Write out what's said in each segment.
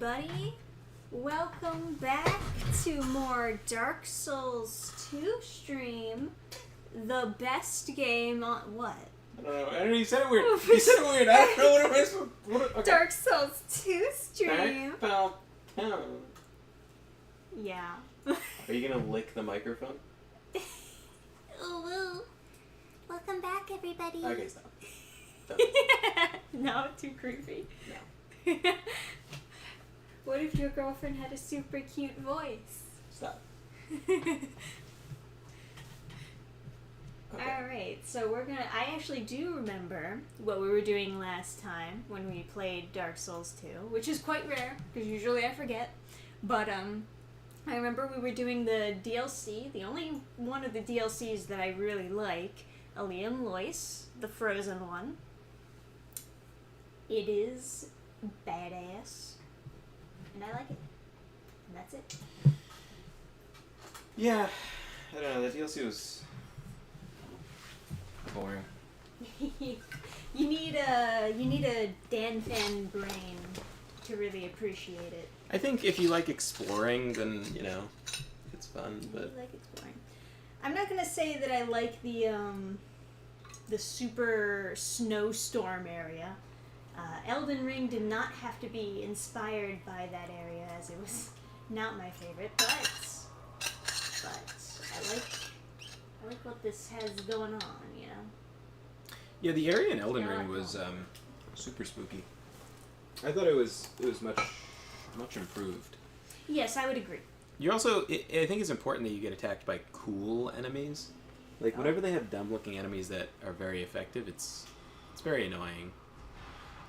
everybody. Welcome back to more Dark Souls 2 stream. The best game on... What? I don't know. I don't know. You said it weird. You said it weird. I don't know what it was. Okay. Dark Souls 2 stream. Dannphan. Yeah. Are you gonna lick the microphone? Ooh. Welcome back, everybody. Okay, stop. No, too creepy. No. What if your girlfriend had a super cute voice? Stop. Okay. Alright, so I actually do remember what we were doing last time when we played Dark Souls 2, which is quite rare, because usually I forget. But, I remember we were doing the DLC, the only one of the DLCs that I really like, Liam Lois, the Frozen one. It is badass, and I like it. And that's it. Yeah. I don't know. The DLC was boring. You need a Dannphan brain to really appreciate it. I think if you like exploring, then it's fun. But I like exploring. I'm not gonna say that I like the super snowstorm area. Elden Ring did not have to be inspired by that area, as it was not my favorite. But I like what this has going on. yeah, the area in Elden Ring was super spooky. I thought it was much improved. Yes, I would agree. You also, I think it's important that you get attacked by cool enemies. Like, whenever they have dumb-looking enemies that are very effective, it's very annoying.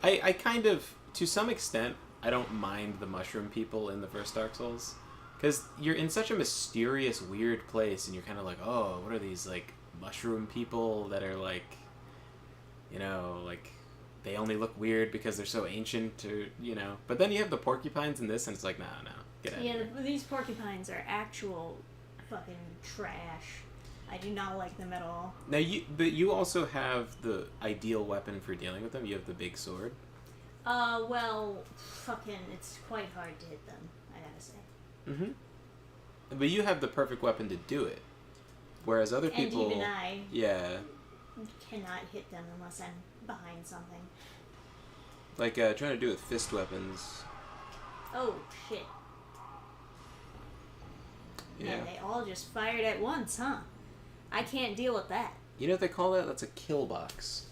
I kind of, to some extent, I don't mind the mushroom people in the first Dark Souls. Because you're in such a mysterious, weird place, and you're kind of like, oh, what are these, like, mushroom people that are, like, like, they only look weird because they're so ancient, But then you have the porcupines in this, and it's like, no, get out of here. Yeah, these porcupines are actual fucking trash. I do not like them at all. Now, you also have the ideal weapon for dealing with them. You have the big sword. Well, fucking, it's quite hard to hit them, I gotta say. Mm-hmm. But you have the perfect weapon to do it. Whereas other people... And even I... Yeah. Cannot hit them unless I'm behind something. Like, trying to do it with fist weapons. Oh, shit. Yeah. And they all just fired at once, huh? I can't deal with that. You know what they call that? That's a kill box.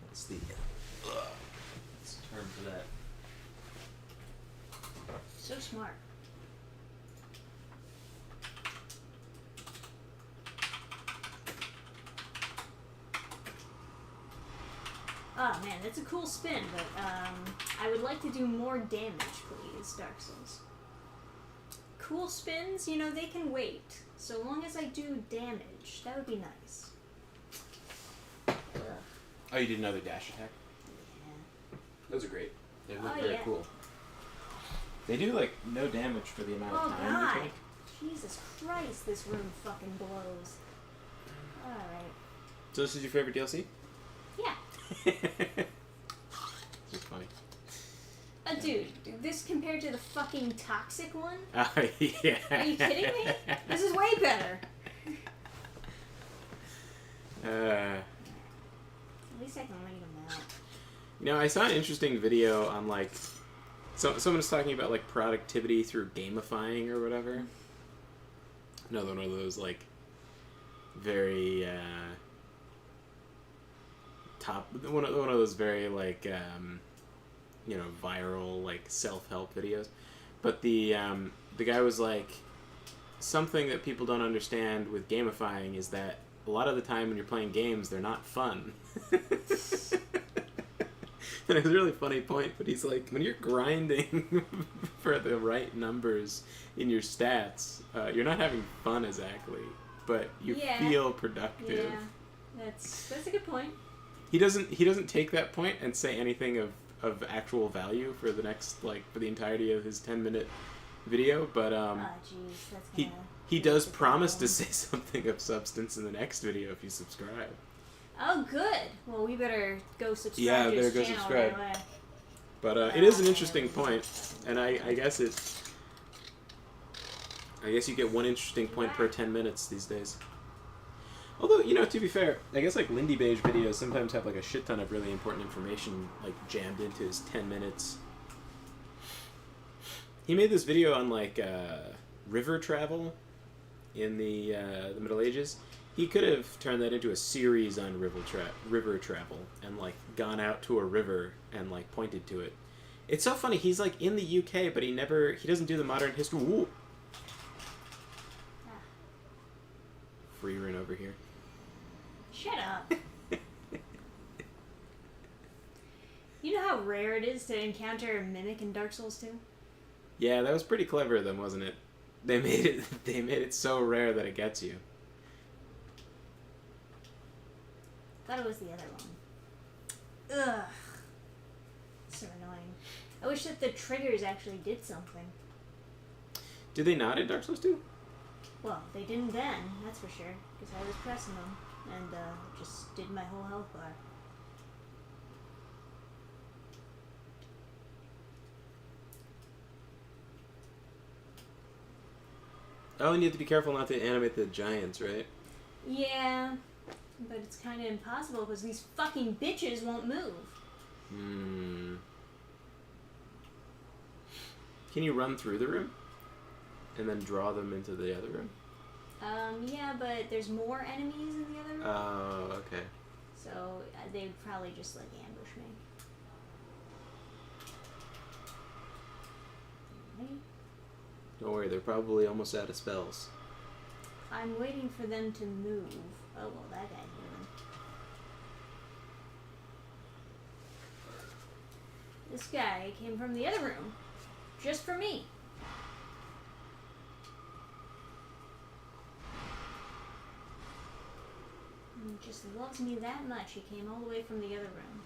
That's the term for that. So smart. Oh man, that's a cool spin, but I would like to do more damage, please, Dark Souls. Cool spins, they can wait. So long as I do damage, that would be nice. Ugh. Oh, you did another dash attack? Yeah. Those are great. They look very cool. They do, like, no damage for the amount of time. Oh, God. Jesus Christ, this room fucking blows. Alright. So this is your favorite DLC? Yeah. Just funny. Dude, this compared to the fucking toxic one? Oh, yeah. Are you kidding me? This is way better. At least I can read them out. I saw an interesting video on, like, someone was talking about, like, productivity through gamifying or whatever. Another one of those, like, very, one of those very, like, viral, like, self-help videos. But the guy was like, something that people don't understand with gamifying is that a lot of the time when you're playing games, they're not fun. And it's a really funny point, but he's like, when you're grinding for the right numbers in your stats, you're not having fun exactly, but you feel productive. Yeah, that's a good point. He doesn't take that point and say anything of actual value for the next, like, for the entirety of his 10-minute video, but he does promise to say something of substance in the next video if you subscribe. Oh, good. Well, we better go subscribe Yeah, to his better go channel subscribe. right away. But it is an interesting point, and I guess it. I guess you get one interesting point per 10 minutes these days. Although, you know, to be fair, I guess like Lindy Beige videos sometimes have like a shit ton of really important information like jammed into his 10 minutes. He made this video on like river travel in the Middle Ages. He could have turned that into a series on river travel and like gone out to a river and like pointed to it. It's so funny. He's like in the UK, but he doesn't do the modern history. Ooh. Free run over here. Shut up. You know how rare it is to encounter a mimic in Dark Souls 2? Yeah, that was pretty clever of them, wasn't it? They made it so rare that it gets you. Thought it was the other one. Ugh. So annoying. I wish that the triggers actually did something. Did they not in Dark Souls 2? Well, they didn't then, that's for sure. Because I was pressing them and just did my whole health bar. Oh, and you have to be careful not to animate the giants, right? Yeah, but it's kind of impossible because these fucking bitches won't move. Hmm. Can you run through the room? And then draw them into the other room? Yeah, but there's more enemies in the other room. Oh, okay. So they would probably just like ambush me. Right? Don't worry, they're probably almost out of spells. I'm waiting for them to move. Oh, well, that guy's moving. This guy came from the other room. Just for me. He just loves me that much. He came all the way from the other room.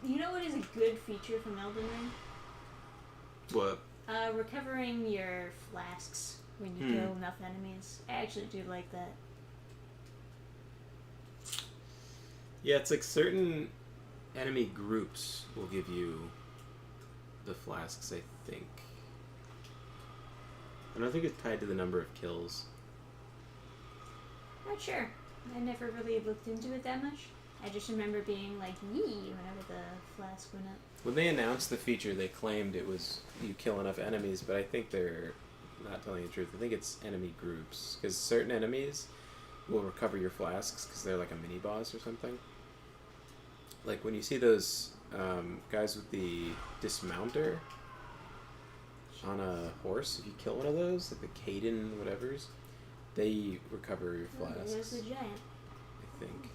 You know what is a good feature from Elden Ring? What? Recovering your flasks when you kill enough enemies. I actually do like that. Yeah, it's like certain enemy groups will give you the flasks, I think. I don't think it's tied to the number of kills. Not sure. I never really looked into it that much. I just remember being like, yee, whenever the flask went up. When they announced the feature, they claimed it was you kill enough enemies, but I think they're not telling the truth. I think it's enemy groups, because certain enemies will recover your flasks because they're like a mini boss or something. Like when you see those guys with the dismounter on a horse, if you kill one of those, like the Caden whatevers, they recover your flasks. There's the giant. I think.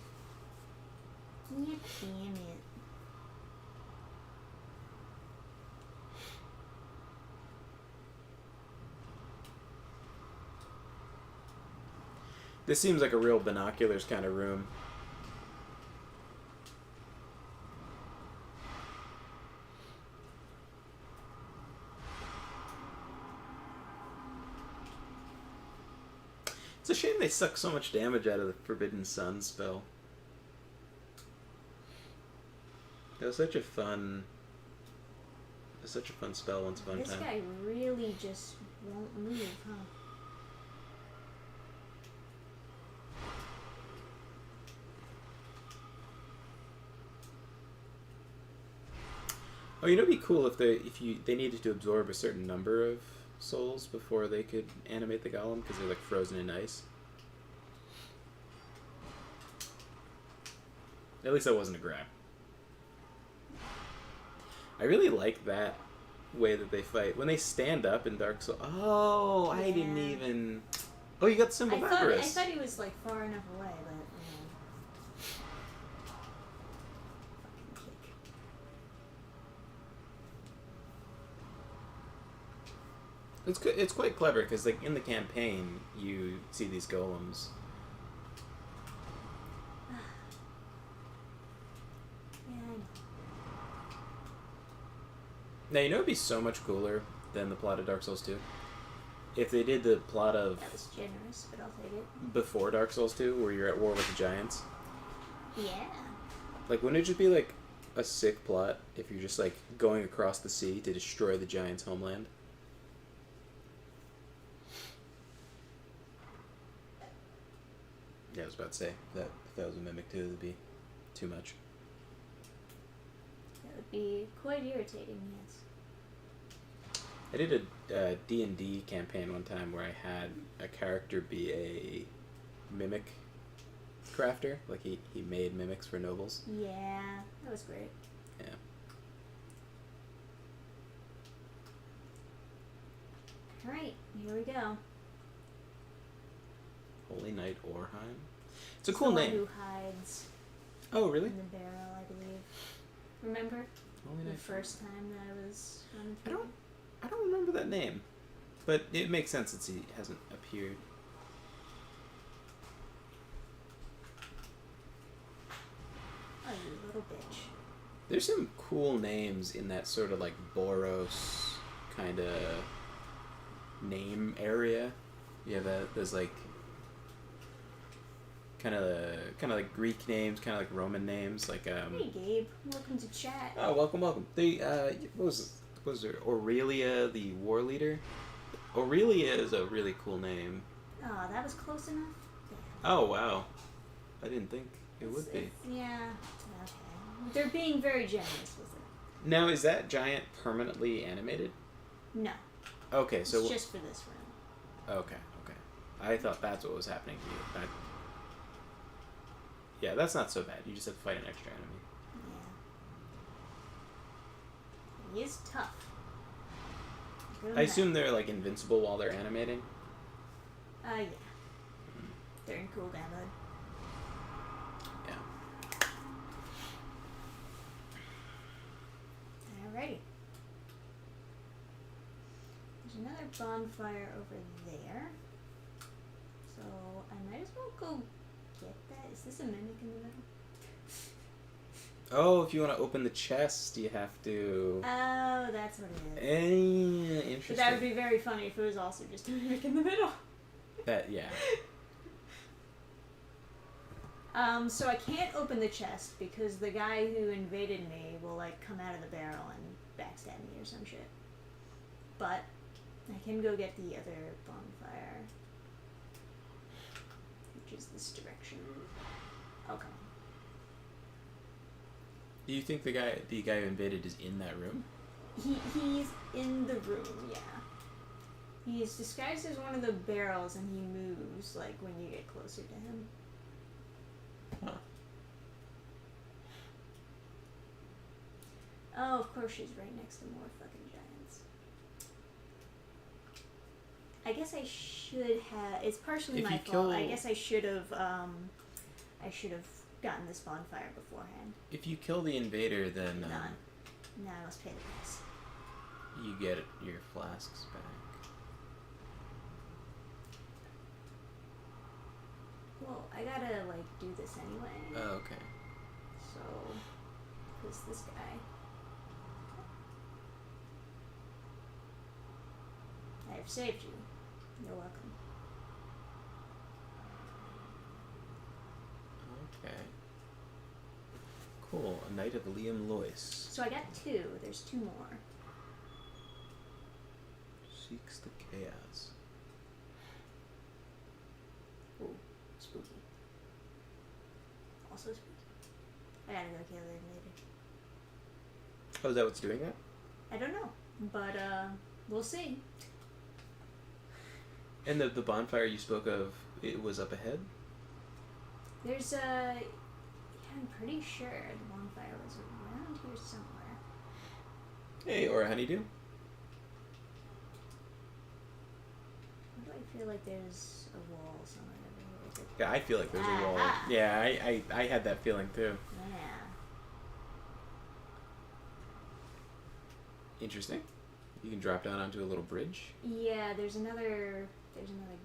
Yeah, damn it. This seems like a real binoculars kind of room. It's a shame they suck so much damage out of the Forbidden Sun spell. It was such a fun spell once upon a time. This guy really just won't move, huh? Oh, you know, it'd be cool if they needed to absorb a certain number of souls before they could animate the golem because they're like frozen in ice. At least that wasn't a grab. I really like that way that they fight when they stand up in Dark Souls. Oh, I didn't even. Oh, you got the symbol of I Avarice. thought he was like far enough away, but. It's quite clever because like in the campaign you see these golems. Yeah, I know. Now you know it'd be so much cooler than the plot of Dark Souls 2 if they did the plot of That was generous, but I'll take it. before Dark Souls 2 where you're at war with the giants. Yeah. Like, wouldn't it just be like a sick plot if you're just like going across the sea to destroy the giant's homeland? Yeah, I was about to say that if that was a mimic too, it'd be too much. That would be quite irritating, yes. I did a D&D campaign one time where I had a character be a mimic crafter. Like, he made mimics for nobles. Yeah, that was great. Yeah. Alright, here we go. Holy Knight Orheim. It's a cool Someone name. who hides Oh, really? in the barrel, I believe. Remember? Holy The Knight. first time that I was running I through? I don't remember that name. But it makes sense since he hasn't appeared. Oh, you little bitch. There's some cool names in that sort of like Boros kind of name area. Yeah, there's like kind of like Greek names, kind of like Roman names, like Hey, Gabe. Welcome to chat. Oh, welcome. They what was there? Aurelia, the war leader. Aurelia is a really cool name. Oh, that was close enough? Yeah. Oh wow, I didn't think it would be. Yeah. Okay. They're being very generous with it. Now, is that giant permanently animated? No. Okay, It's so just for this room. okay. I thought that's what was happening to you. Yeah, that's not so bad. You just have to fight an extra enemy. Yeah. He is tough. I assume they're like invincible while they're animating. Yeah. They're in cooldown mode. Yeah. Alrighty. There's another bonfire over there. So I might as well go get that. Is this a mimic in the middle? Oh, if you want to open the chest, you have to. Oh, that's what it is. Interesting. But that would be very funny if it was also just a mimic in the middle. Yeah. So I can't open the chest because the guy who invaded me will like come out of the barrel and backstab me or some shit. But I can go get the other bonfire, which is this direction. Okay. Do you think the guy who invaded is in that room? He's in the room, yeah. He's disguised as one of the barrels and he moves like when you get closer to him. Huh. Oh, of course she's right next to more fucking giants. I guess I should have. It's partially If my you fault. I kill- guess I should have. I should have gotten this bonfire beforehand. If you kill the invader, then Now I must pay the price. you get your flasks back. Well, I gotta like do this anyway. Oh, okay. So, who's this guy? I have saved you. You're welcome. Okay. Cool. A Knight of Liam Lois. So I got 2. There's 2 more. Seeks the chaos. Ooh, spooky. Also spooky. I gotta go kill the invader. Oh, is that what's doing that? I don't know, but we'll see. And the bonfire you spoke of, it was up ahead? There's yeah, I'm pretty sure the bonfire was around here somewhere. Hey, or a honeydew? Why do I feel like there's a wall somewhere over here? Yeah, I feel like there's a wall. Ah. Yeah, I had that feeling too. Yeah. Interesting. You can drop down onto a little bridge. Yeah, there's another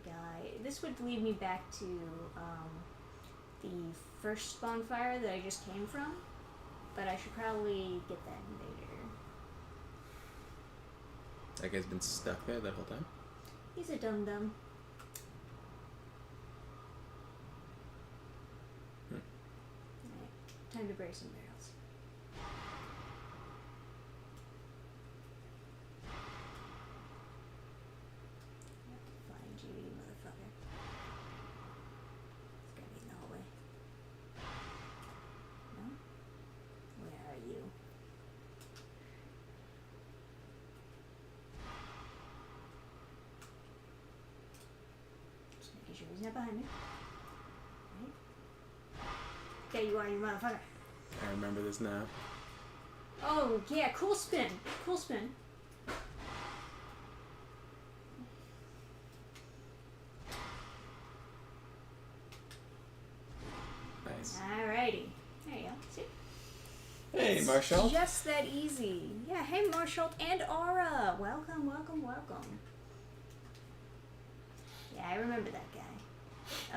guy. This would lead me back to the first bonfire that I just came from, but I should probably get that invader. That guy's been stuck there that whole time? He's a dum-dum. Hmm. Alright, time to break some barrels. Find you, you motherfucker. It's gotta be in the hallway. No? Where are you? Just making sure he's not behind me. Right? There you are, you motherfucker. I remember this now. Oh, yeah, cool spin. Cool spin. Nice. Alrighty. There you go. See? Hey, Marshall. Just that easy. Yeah, hey, Marshall and Aura. Welcome, welcome, welcome. Yeah, I remember that guy.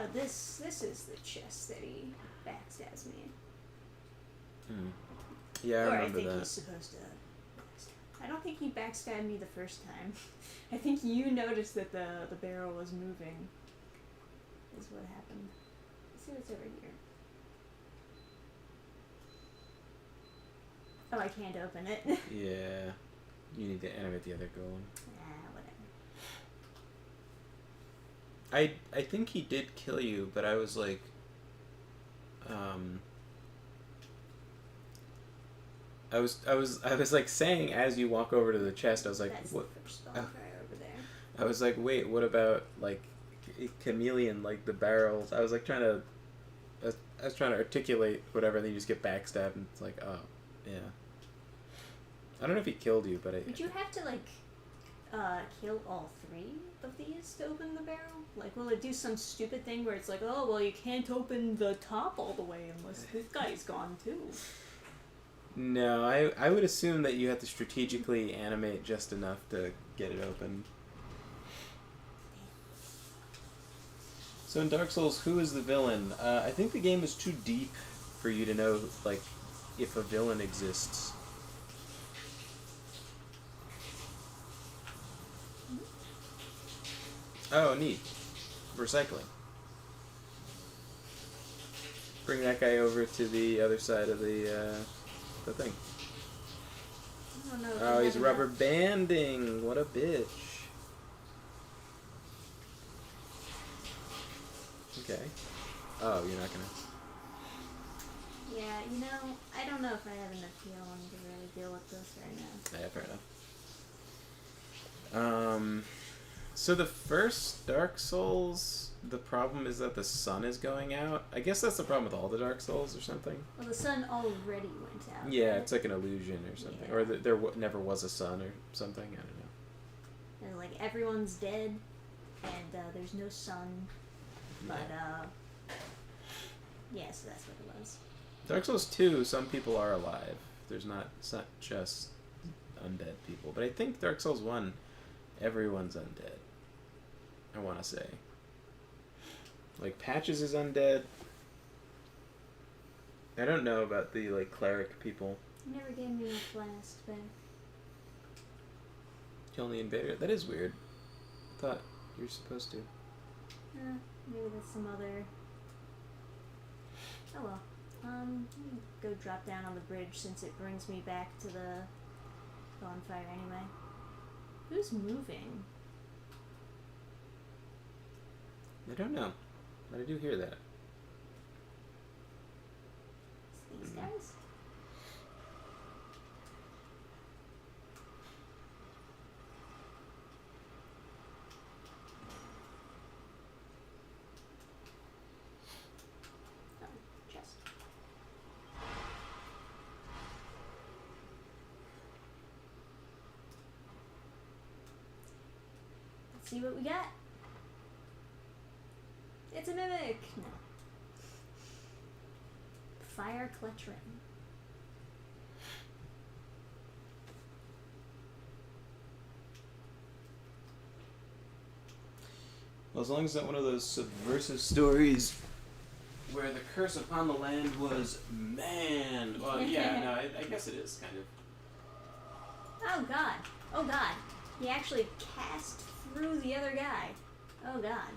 Oh, this is the chest that he backstabs me in. Hmm. Yeah, I Or remember I think that. he's supposed to backstab. I don't think he backstabbed me the first time. I think you noticed that the barrel was moving. Is what happened. Let's see what's over here. Oh, I can't open it. Yeah. You need to animate the other golem. Whatever. I think he did kill you, but I was like, I was like saying as you walk over to the chest, I was like, That's what? the first bonfire over there. I was like, wait, what about like chameleon, like the barrels? I was like trying to, I was trying to articulate whatever, and then you just get backstabbed, and it's like, oh, yeah. I don't know if he killed you, but Would you have to like kill all three of these to open the barrel? Like, will it do some stupid thing where it's like, oh, well, you can't open the top all the way unless this guy's gone too? No, I would assume that you have to strategically animate just enough to get it open. So in Dark Souls, who is the villain? I think the game is too deep for you to know, like, if a villain exists. Oh, neat. Recycling. Bring that guy over to the other side of the thing. I don't know. Oh, he's rubber banding. What a bitch. Okay. Oh, you're not gonna... Yeah, you know, I don't know if I have enough healing to really deal with this right now. Yeah, fair enough. So the first Dark Souls, the problem is that the sun is going out. I guess that's the problem with all the Dark Souls or something. Well, the sun already went out. Yeah, it's like an illusion or something. Yeah. Or there never was a sun or something. I don't know. And, like, everyone's dead, and there's no sun. But, yeah, so that's what it was. Dark Souls 2, some people are alive. It's not just undead people. But I think Dark Souls 1, everyone's undead. I want to say. Like, Patches is undead. I don't know about the, like, cleric people. You never gave me a blast, but... Kill the invader? That is weird. I thought you were supposed to. Maybe that's some other... Oh well. Let me go drop down on the bridge since it brings me back to the bonfire anyway. Who's moving? I don't know. But I do hear that. It's these guys? Oh, chest. Let's see what we got. It's a mimic! No. Fire Clutchrin. Well, as long as it's not one of those subversive stories where the curse upon the land was man. Well, yeah, no, I guess it is kind of. Oh god. Oh god. He actually cast through the other guy. Oh god.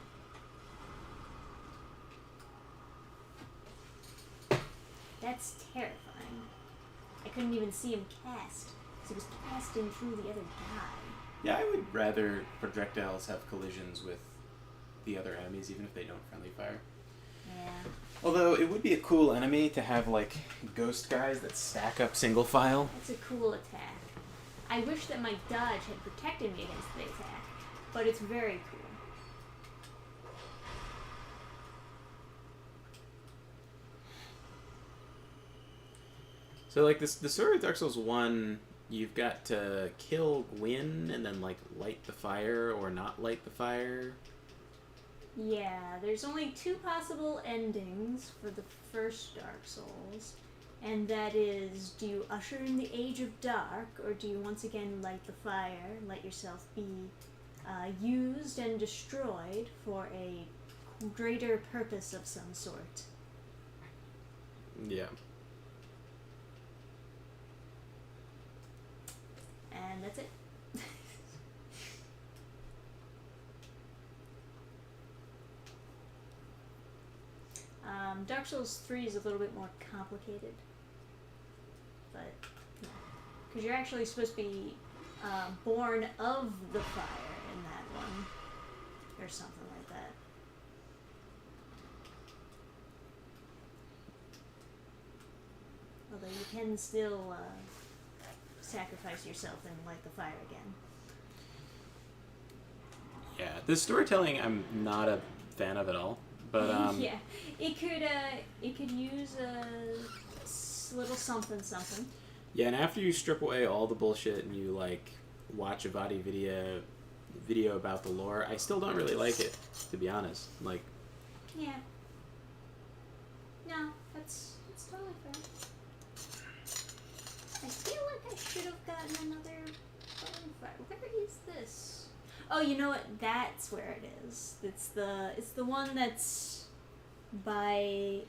That's terrifying. I couldn't even see him cast, because it was casting through the other guy. Yeah, I would rather projectiles have collisions with the other enemies, even if they don't friendly fire. Yeah. Although, it would be a cool enemy to have, like, ghost guys that stack up single file. That's a cool attack. I wish that my dodge had protected me against the attack, but it's very cool. So, like, the story of Dark Souls 1, you've got to kill Gwyn and then, like, light the fire or not light the fire. Yeah, there's only 2 possible endings for the first Dark Souls, and that is, do you usher in the Age of Dark, or do you once again light the fire, let yourself be used and destroyed for a greater purpose of some sort? Yeah. And that's it. Dark Souls 3 is a little bit more complicated. But, yeah. Because you're actually supposed to be born of the fire in that one. Or something like that. Although you can still sacrifice yourself and light the fire again. Yeah, the storytelling I'm not a fan of at all. But, yeah, it could use a little something. Yeah, and after you strip away all the bullshit and you, like, watch a body video about the lore, I still don't really like it, to be honest. Like... Yeah. No, that's totally fair. I feel like I should have gotten another bonfire. Where is this? Oh, you know what? That's where it is. It's the one that's by...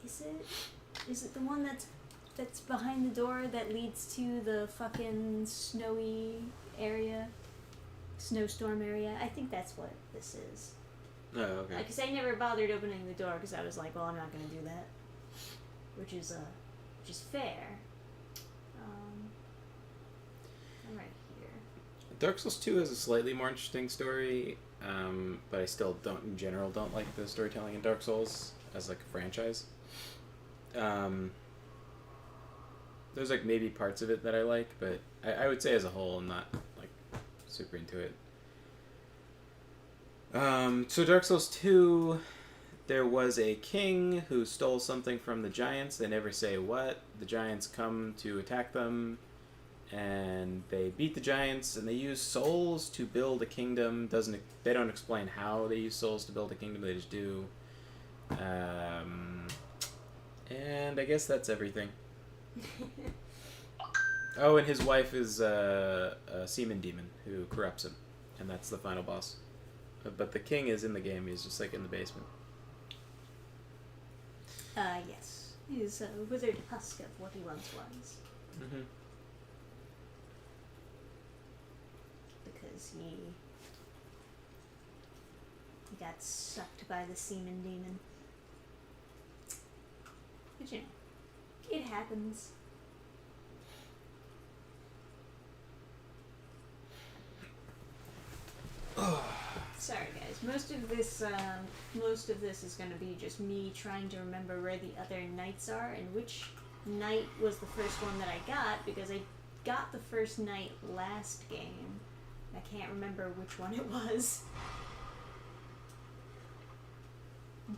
Is it the one that's behind the door that leads to the fucking snowy area? Snowstorm area? I think that's what this is. Oh, okay. Because I never bothered opening the door because I was like, well, I'm not going to do that. Which is fair. I'm right here. Dark Souls 2 has a slightly more interesting story, but I still don't like the storytelling in Dark Souls as, like, a franchise. There's, like, maybe parts of it that I like, but I would say as a whole I'm not, like, super into it. So Dark Souls 2, there was a king who stole something from the giants. They never say what. The giants come to attack them, and they beat the giants, and they use souls to build a kingdom. They don't explain how they use souls to build a kingdom, they just do. And I guess that's everything. Oh, and his wife is a semen demon who corrupts him, and that's the final boss. But the king is in the game, he's just, like, in the basement. Yes. He's a withered husk of what he once was. Mm-hmm. Because he got sucked by the semen demon. But you know, it happens. Sorry guys, most of this is going to be just me trying to remember where the other knights are and which knight was the first one that I got, because I got the first knight last game. I can't remember which one it was.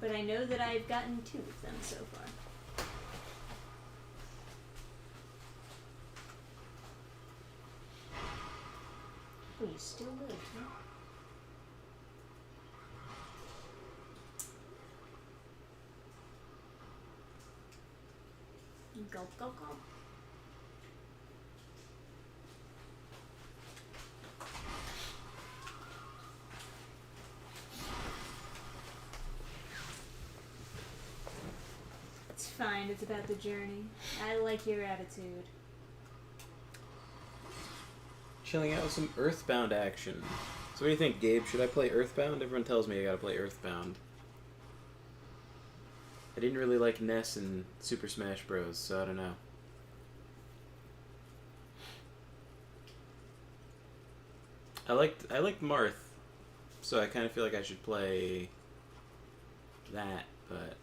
But I know that I've gotten 2 of them so far. Oh, you still live, huh? Gulp, gulp, gulp. It's fine, it's about the journey. I like your attitude. Chilling out with some Earthbound action. So what do you think, Gabe? Should I play Earthbound? Everyone tells me I gotta play Earthbound. I didn't really like Ness in Super Smash Bros, so I don't know. I liked Marth, so I kind of feel like I should play that, but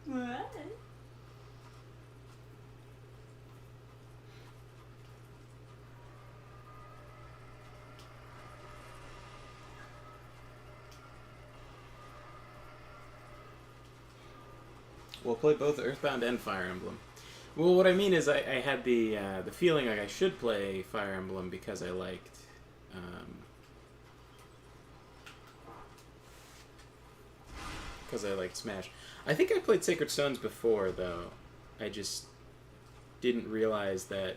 What? we'll play both Earthbound and Fire Emblem. Well, what I mean is I had the feeling like I should play Fire Emblem because I liked Smash. I think I played Sacred Stones before, though. I just didn't realize that.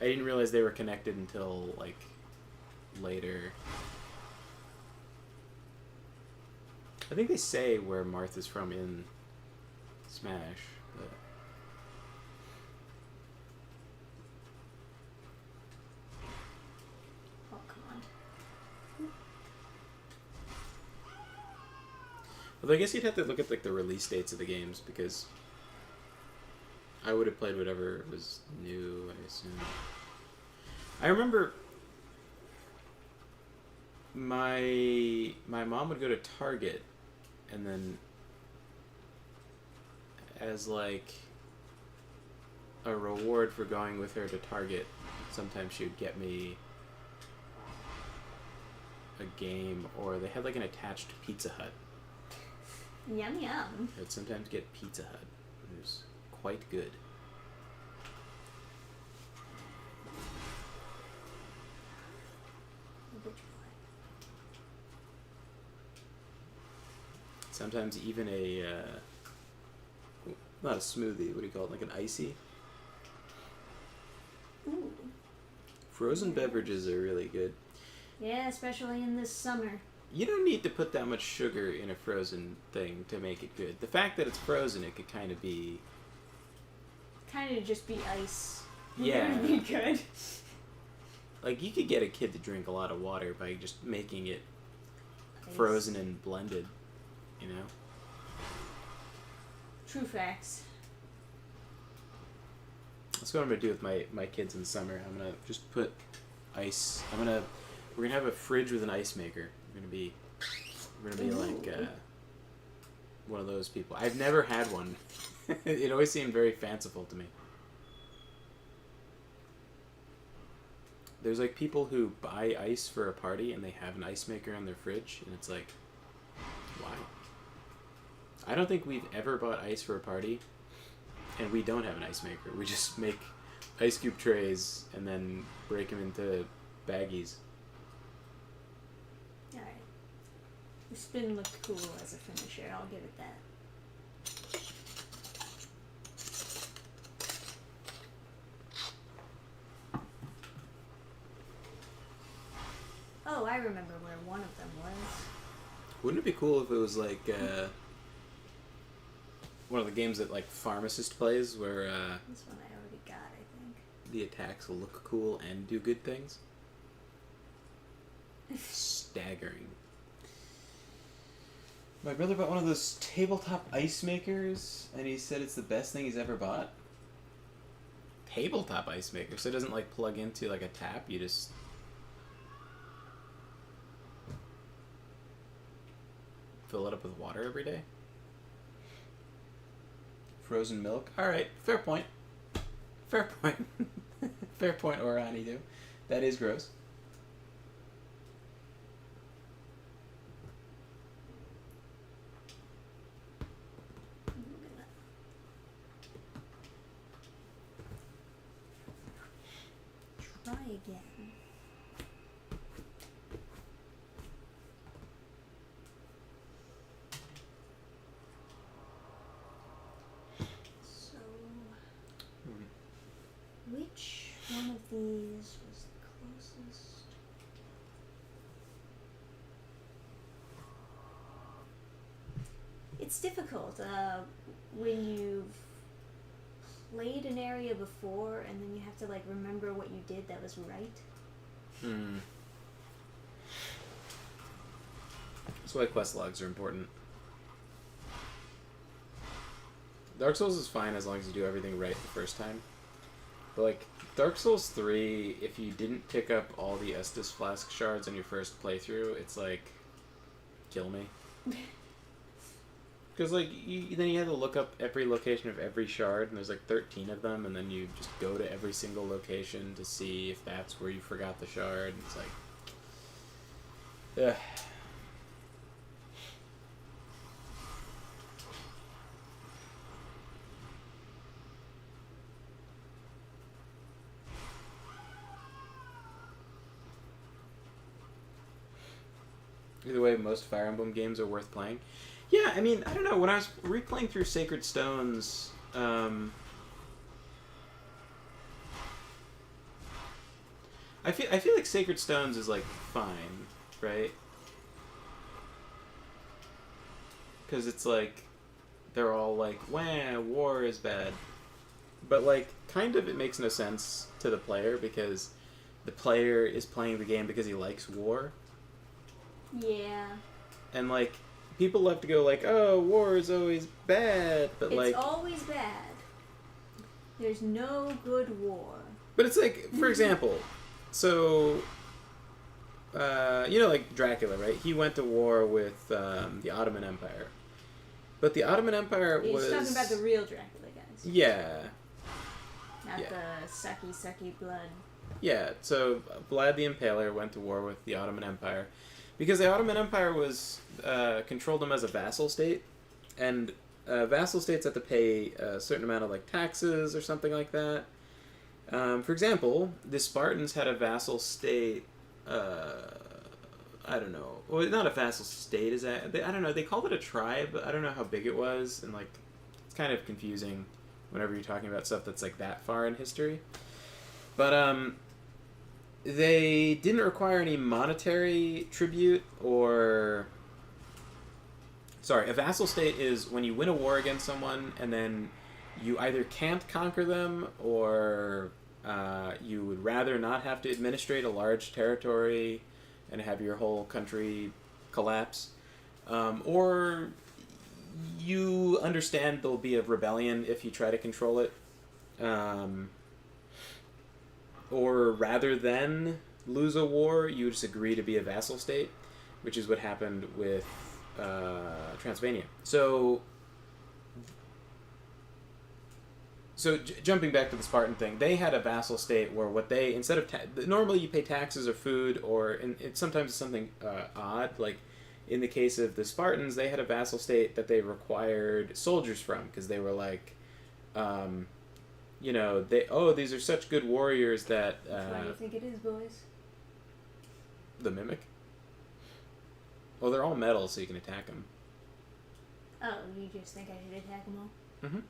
I didn't realize they were connected until like later. I think they say where Marth is from in Smash, but Oh, come on. although I guess you'd have to look at like the release dates of the games because I would have played whatever was new, I assume. I remember my mom would go to Target and then as like a reward for going with her to Target, sometimes she would get me a game, or they had like an attached Pizza Hut. Yum yum. I'd sometimes get Pizza Hut. It was quite good. Which Sometimes even a not a smoothie. What do you call it? Like an icy. one? Ooh. Frozen beverages are really good. Yeah, especially in this summer. You don't need to put that much sugar in a frozen thing to make it good. The fact that it's frozen, it could kind of be. Kind of just be ice. Yeah. It would be good. Like, you could get a kid to drink a lot of water by just making it Ice. frozen and blended, you know? True facts. That's what I'm going to do with my kids in the summer. I'm going to just put ice. We're going to have a fridge with an ice maker. We're going to be like one of those people. I've never had one. It always seemed very fanciful to me. There's like people who buy ice for a party and they have an ice maker on their fridge, and it's like, why? I don't think we've ever bought ice for a party, and we don't have an ice maker. We just make ice cube trays and then break them into baggies. Alright. The spin looked cool as a finisher, I'll give it that. Oh, I remember where one of them was. Wouldn't it be cool if it was like one of the games that like Pharmacist plays, where This one I already got, I think. the attacks will look cool and do good things? Staggering. My brother bought one of those tabletop ice makers, and he said it's the best thing he's ever bought. Tabletop ice maker, so it doesn't like plug into like a tap. You just fill it up with water every day. Frozen milk. All right, fair point. Fair point. Fair point, Orani. Do that is gross. Try again. So, which one of it's difficult when you've played an area before and then you have to like remember what you did that was right. That's why quest logs are important. Dark Souls is fine as long as you do everything right the first time. But like Dark Souls 3, if you didn't pick up all the Estus Flask shards on your first playthrough, it's like, kill me. Because like then you have to look up every location of every shard, and there's like 13 of them, and then you just go to every single location to see if that's where you forgot the shard. And it's like, ugh. Either way, most Fire Emblem games are worth playing. Yeah, I mean, I don't know. When I was replaying through Sacred Stones, I feel like Sacred Stones is like fine, right? Because it's like they're all like, "Wah, war is bad," but like, kind of, it makes no sense to the player because the player is playing the game because he likes war. Yeah. And like, people love to go like, "Oh, war is always bad," but it's like, always bad. There's no good war. but it's like, for example, so you know, like Dracula, right? He went to war with the Ottoman Empire, but the Ottoman Empire was He's talking about the real Dracula, guys. Yeah. Not the sucky blood. Yeah. So Vlad the Impaler went to war with the Ottoman Empire. Because the Ottoman Empire was controlled them as a vassal state, and vassal states have to pay a certain amount of like taxes or something like that. For example, the Spartans had a vassal state. I don't know. Well, not a vassal state. Is that? I don't know. They called it a tribe. I don't know how big it was, and like, it's kind of confusing whenever you're talking about stuff that's like that far in history. But they didn't require any monetary tribute or... Sorry, a vassal state is when you win a war against someone and then you either can't conquer them or you would rather not have to administrate a large territory and have your whole country collapse. Or you understand there'll be a rebellion if you try to control it. Or rather than lose a war, you just agree to be a vassal state, which is what happened with Transylvania. So jumping back to the Spartan thing, they had a vassal state where what they, instead of, normally you pay taxes or food, or sometimes it's something odd, like in the case of the Spartans, they had a vassal state that they required soldiers from, because they were like... you know, these are such good warriors that... Why do you think it is, boys? The Mimic? Well, they're all metal, so you can attack them. Oh, you just think I should attack them all? Mm-hmm.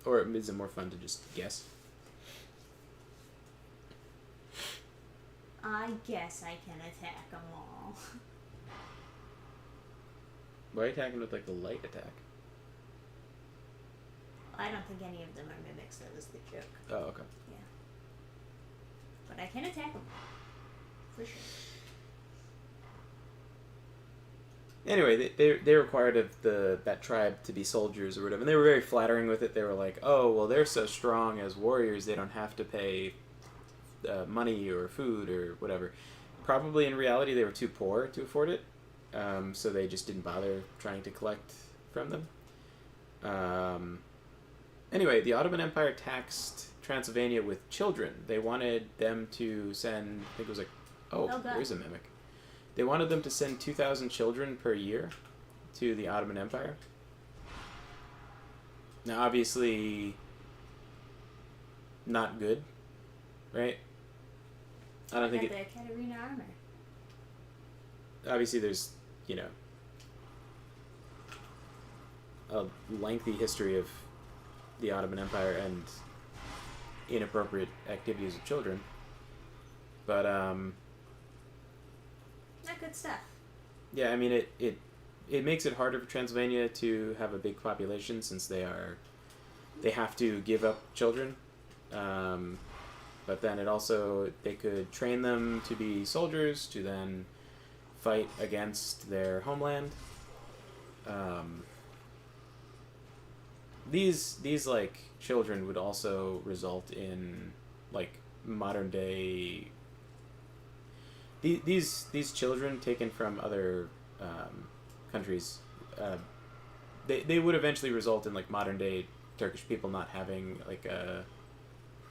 Or is it more fun to just guess? I guess I can attack them all. Why are you attacking with, like, the light attack? I don't think any of them are mimics. That was the joke. Oh, okay. Yeah. But I can attack them. For sure. Anyway, they required of that tribe to be soldiers or whatever, and they were very flattering with it. They were like, "Oh, well, they're so strong as warriors, they don't have to pay money or food or whatever." Probably in reality, they were too poor to afford it, so they just didn't bother trying to collect from them. Anyway, the Ottoman Empire taxed Transylvania with children. They wanted them to send, I think it was like, there's a mimic. They wanted them to send 2,000 children per year to the Ottoman Empire. Now, obviously, not good, right? I don't think the Katarina armor. Obviously, there's, you know, a lengthy history of the Ottoman Empire and inappropriate activities of children. But, not good stuff. yeah, I mean, it it makes it harder for Transylvania to have a big population since they have to give up children. But then they could train them to be soldiers to then fight against their homeland. These like children would also result in like modern day. These children taken from other countries, they would eventually result in like modern day Turkish people not having like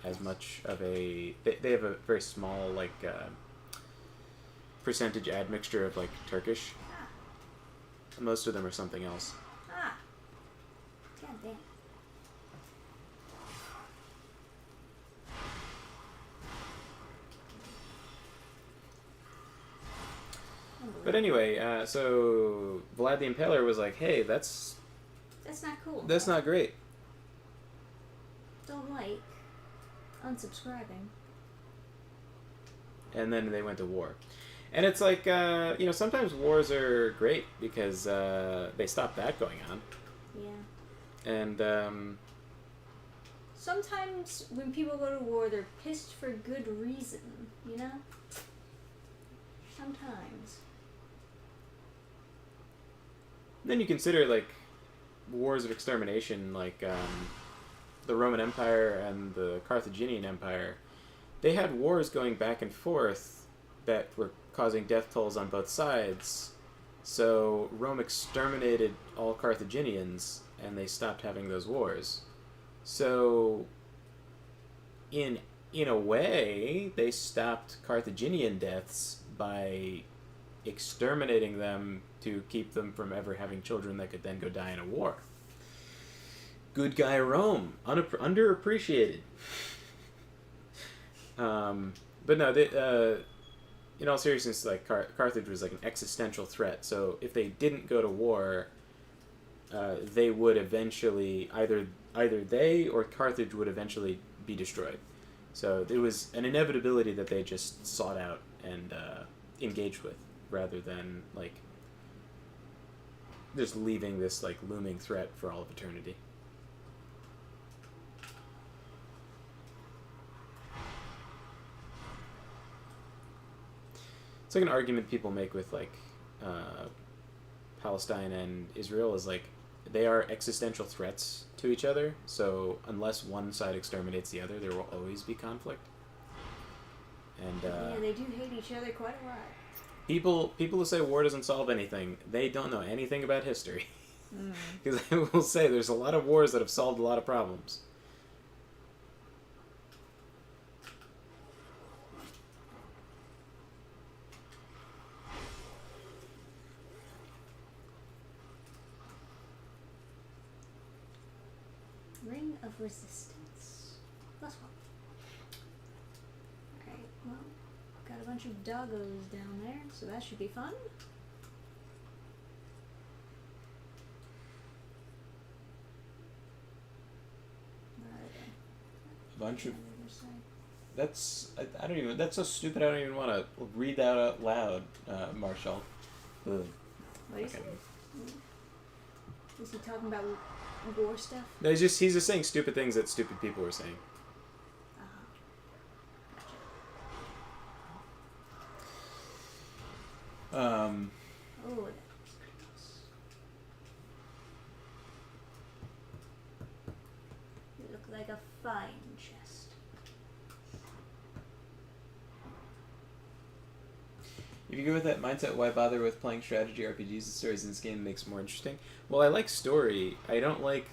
as much of a. They have a very small like percentage admixture of like Turkish. Most of them are something else. God damn. But anyway, so Vlad the Impaler was like, "Hey, that's not cool. That's not great." Don't like. Unsubscribing. And then they went to war. And it's like, sometimes wars are great because they stop that going on. Yeah. And sometimes when people go to war, they're pissed for good reason, you know? Sometimes. then you consider like wars of extermination, like the Roman Empire and the Carthaginian Empire. They had wars going back and forth that were causing death tolls on both sides. So Rome exterminated all Carthaginians, and they stopped having those wars. So, in a way, they stopped Carthaginian deaths by exterminating them to keep them from ever having children that could then go die in a war. Good guy Rome, underappreciated. But no, in all seriousness, like Carthage was like an existential threat. So if they didn't go to war, they would eventually either they or Carthage would eventually be destroyed. So it was an inevitability that they just sought out and engaged with, rather than like just leaving this like looming threat for all of eternity. It's like an argument people make with like Palestine and Israel is like they are existential threats to each other. So unless one side exterminates the other, there will always be conflict. And yeah, they do hate each other quite a lot. People who say war doesn't solve anything, they don't know anything about history. Because I will say there's a lot of wars that have solved a lot of problems. Ring of Resistance. +1. Alright, well, got a bunch of doggos down there, so that should be fun. A bunch of... That's... I don't even... That's so stupid I don't even want to read that out loud, Marshall. What do you say? Is he talking about war stuff? No, he's just saying stupid things that stupid people were saying. Oh, you look like a fine chest. If you go with that mindset, why bother with playing strategy RPGs? The stories in this game makes more interesting. Well, I like story. I don't like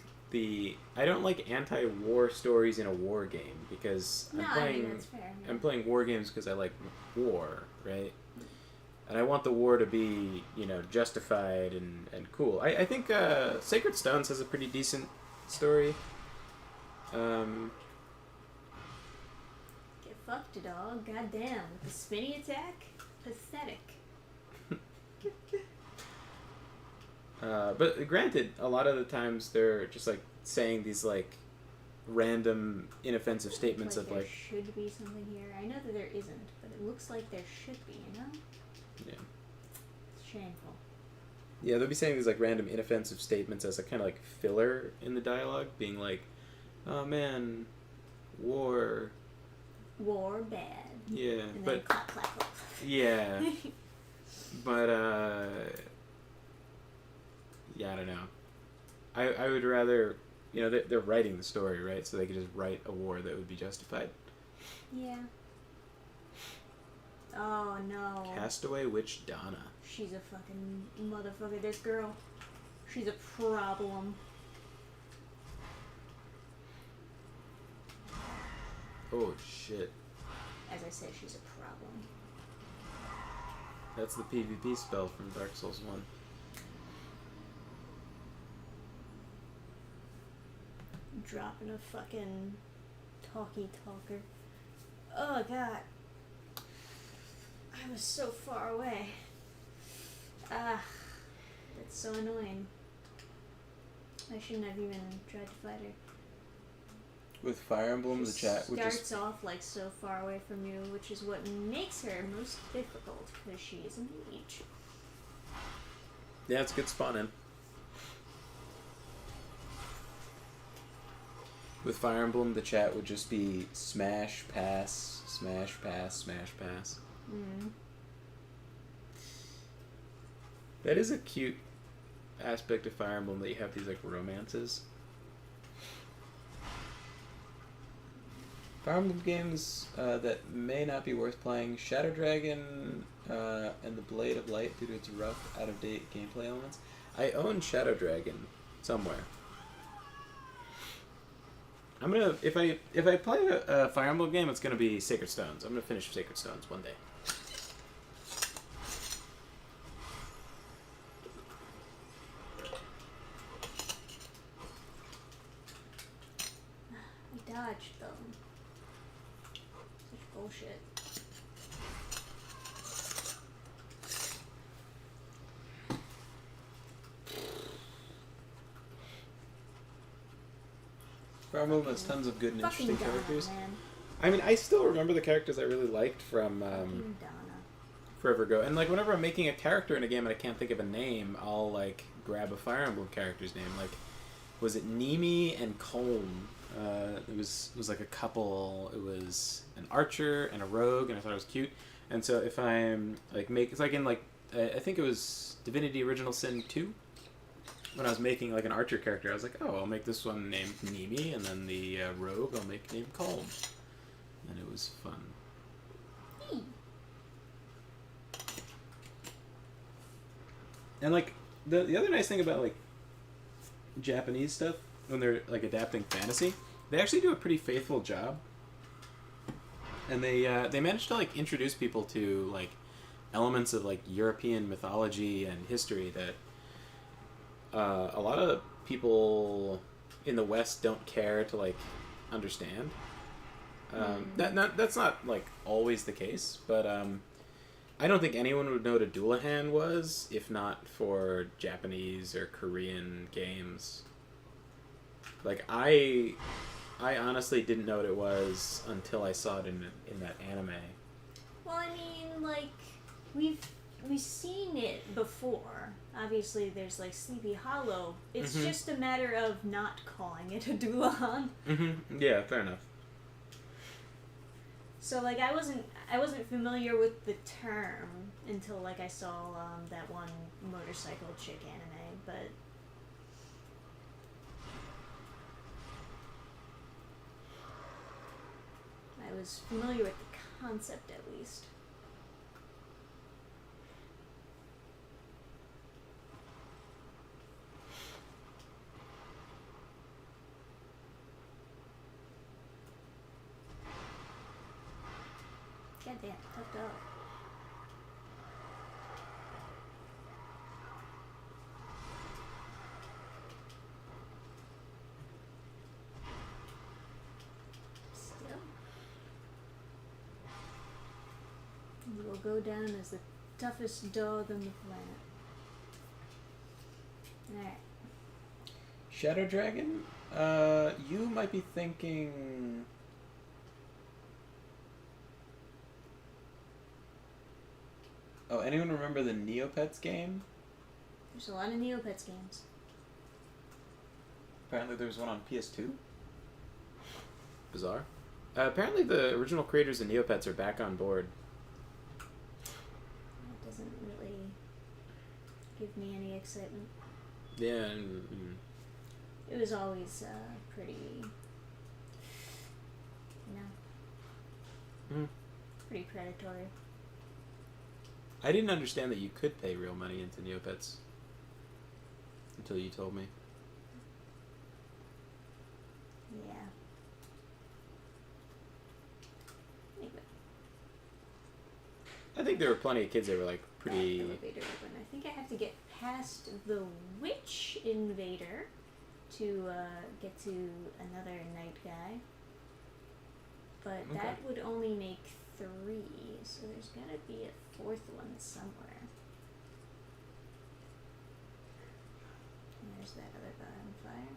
anti-war stories in a war game because No, I mean, that's fair. Yeah. I'm playing war games because I like war, right? And I want the war to be, justified and cool. I think Sacred Stones has a pretty decent story. Get fucked, dog. Goddamn. With the spinny attack? Pathetic. But granted, a lot of the times they're just like saying these like random inoffensive statements like of there like should be something here. I know that there isn't, but it looks like there should be, you know? yeah. It's shameful. Yeah, they'll be saying these like random inoffensive statements as a kind of like filler in the dialogue, being like, "Oh man, war." War bad. Yeah, And but then clap, clap, clap. yeah, but yeah, I don't know. I would rather, they're writing the story, right? So they could just write a war that would be justified. Yeah. Oh no. Castaway Witch Donna. She's a fucking motherfucker. This girl. She's a problem. Oh shit. As I said, she's a problem. That's the PvP spell from Dark Souls 1. Dropping a fucking talker. Oh god. I was so far away. Ah, that's so annoying. I shouldn't have even tried to fight her. With Fire Emblem, the chat would starts just... off like so far away from you, which is what makes her most difficult, because she is a mage. Yeah, it's good spawning. With Fire Emblem, the chat would just be smash, pass, smash, pass, smash, pass. Mm. That is a cute aspect of Fire Emblem, that you have these like romances. Fire Emblem games that may not be worth playing: Shadow Dragon and the Blade of Light due to its rough, out-of-date gameplay elements. I own Shadow Dragon somewhere. I'm gonna if I play a Fire Emblem game, it's gonna be Sacred Stones. I'm gonna finish Sacred Stones one day. I dodged them. Such bullshit. Fire Emblem has tons of good and interesting Donna, characters. man. I mean, I still remember the characters I really liked from Donna. forever ago. And like whenever I'm making a character in a game and I can't think of a name, I'll like grab a Fire Emblem character's name. Like, was it Nimi and Colm? It was like a couple. It was an archer and a rogue, and I thought it was cute. And so if I'm like it's like in like I think it was Divinity Original Sin 2. When I was making like an archer character, I was like, oh, I'll make this one named Nimi, and then the rogue I'll make named Colm. And it was fun. Hey. And like the other nice thing about like Japanese stuff when they're like adapting fantasy, they actually do a pretty faithful job. And they managed to like introduce people to like elements of like European mythology and history that a lot of people in the West don't care to like understand. That's not like always the case, but I don't think anyone would know what a Doulahan was if not for Japanese or Korean games. Like I honestly didn't know what it was until I saw it in that anime. Well, I mean, like, we've seen it before. Obviously, there's like Sleepy Hollow. It's just a matter of not calling it a Doulahan. Mm-hmm. Yeah, fair enough. So like, I wasn't familiar with the term until like I saw that one motorcycle chick anime, but. I was familiar with the concept at least. Goddamn, tough dog. Still. You will go down as the toughest dog on the planet. Alright. Shadow Dragon? You might be thinking... Oh, anyone remember the Neopets game? There's a lot of Neopets games. Apparently there's one on PS2. Bizarre. Apparently the original creators of Neopets are back on board. That doesn't really give me any excitement. Yeah. It was always pretty, pretty predatory. I didn't understand that you could pay real money into Neopets until you told me. Yeah. Anyway. I think there were plenty of kids that were like pretty. Elevator open. I think I have to get past the witch invader to get to another night guy. But Okay. that would only make 3, so there's gotta be a 4th one somewhere. And there's that other guy on fire.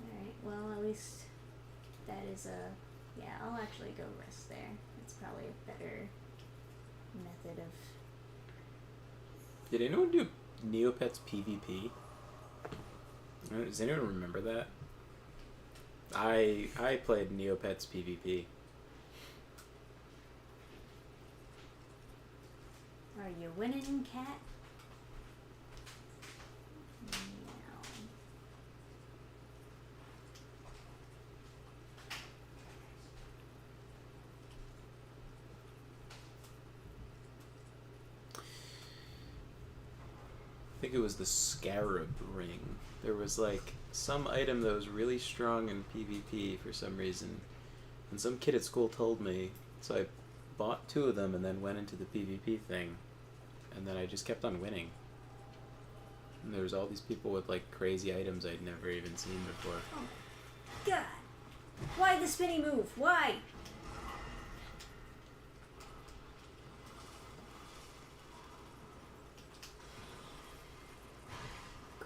Alright, well at least that is a... Yeah, I'll actually go rest there. It's probably a better method of... Did anyone do Neopets PvP? Does anyone remember that? I played Neopets PvP. Are you winning, cat? No. I think it was the Scarab Ring. There was like some item that was really strong in PvP for some reason. And some kid at school told me, so I bought 2 of them and then went into the PvP thing. And then I just kept on winning. And there was all these people with like crazy items I'd never even seen before. Oh my god! Why the spinny move? Why?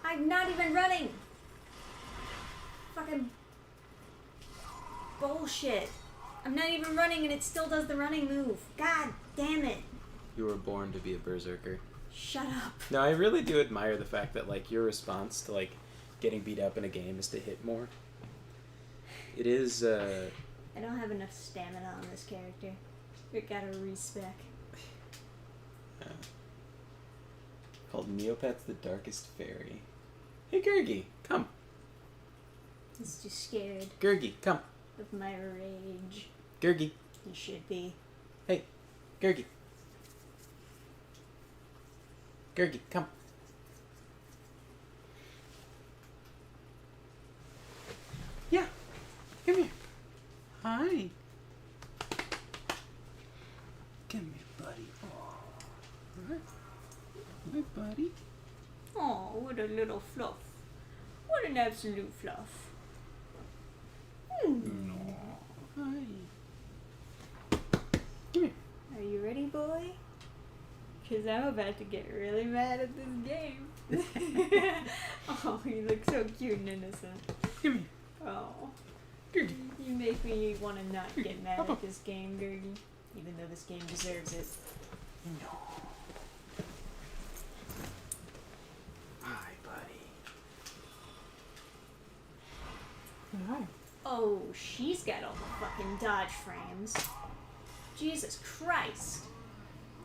I'm not even running! Fucking bullshit. I'm not even running and it still does the running move. God damn it. You were born to be a berserker. Shut up. No, I really do admire the fact that like your response to like getting beat up in a game is to hit more. It is I don't have enough stamina on this character. It got a respec. called Neopets the Darkest Fairy. Hey Gurgi, come. He's too scared Gurgi, come. of my rage. Gurgi. He should be. Hey, Gurgi. Gurgi, come. Yeah, come here. Hi. Come here, buddy. Aww. Hi, buddy. Oh, what a little fluff. What an absolute fluff. No. Hi. Come here. Are you ready, boy? Because I'm about to get really mad at this game. Oh, you look so cute and innocent. Come here. Oh. Gurgi. You make me want to not get mad Papa. at this game, Gurgi. Even though this game deserves it. No. Hi, buddy. Hi. Oh, she's got all the fucking dodge frames. Jesus Christ.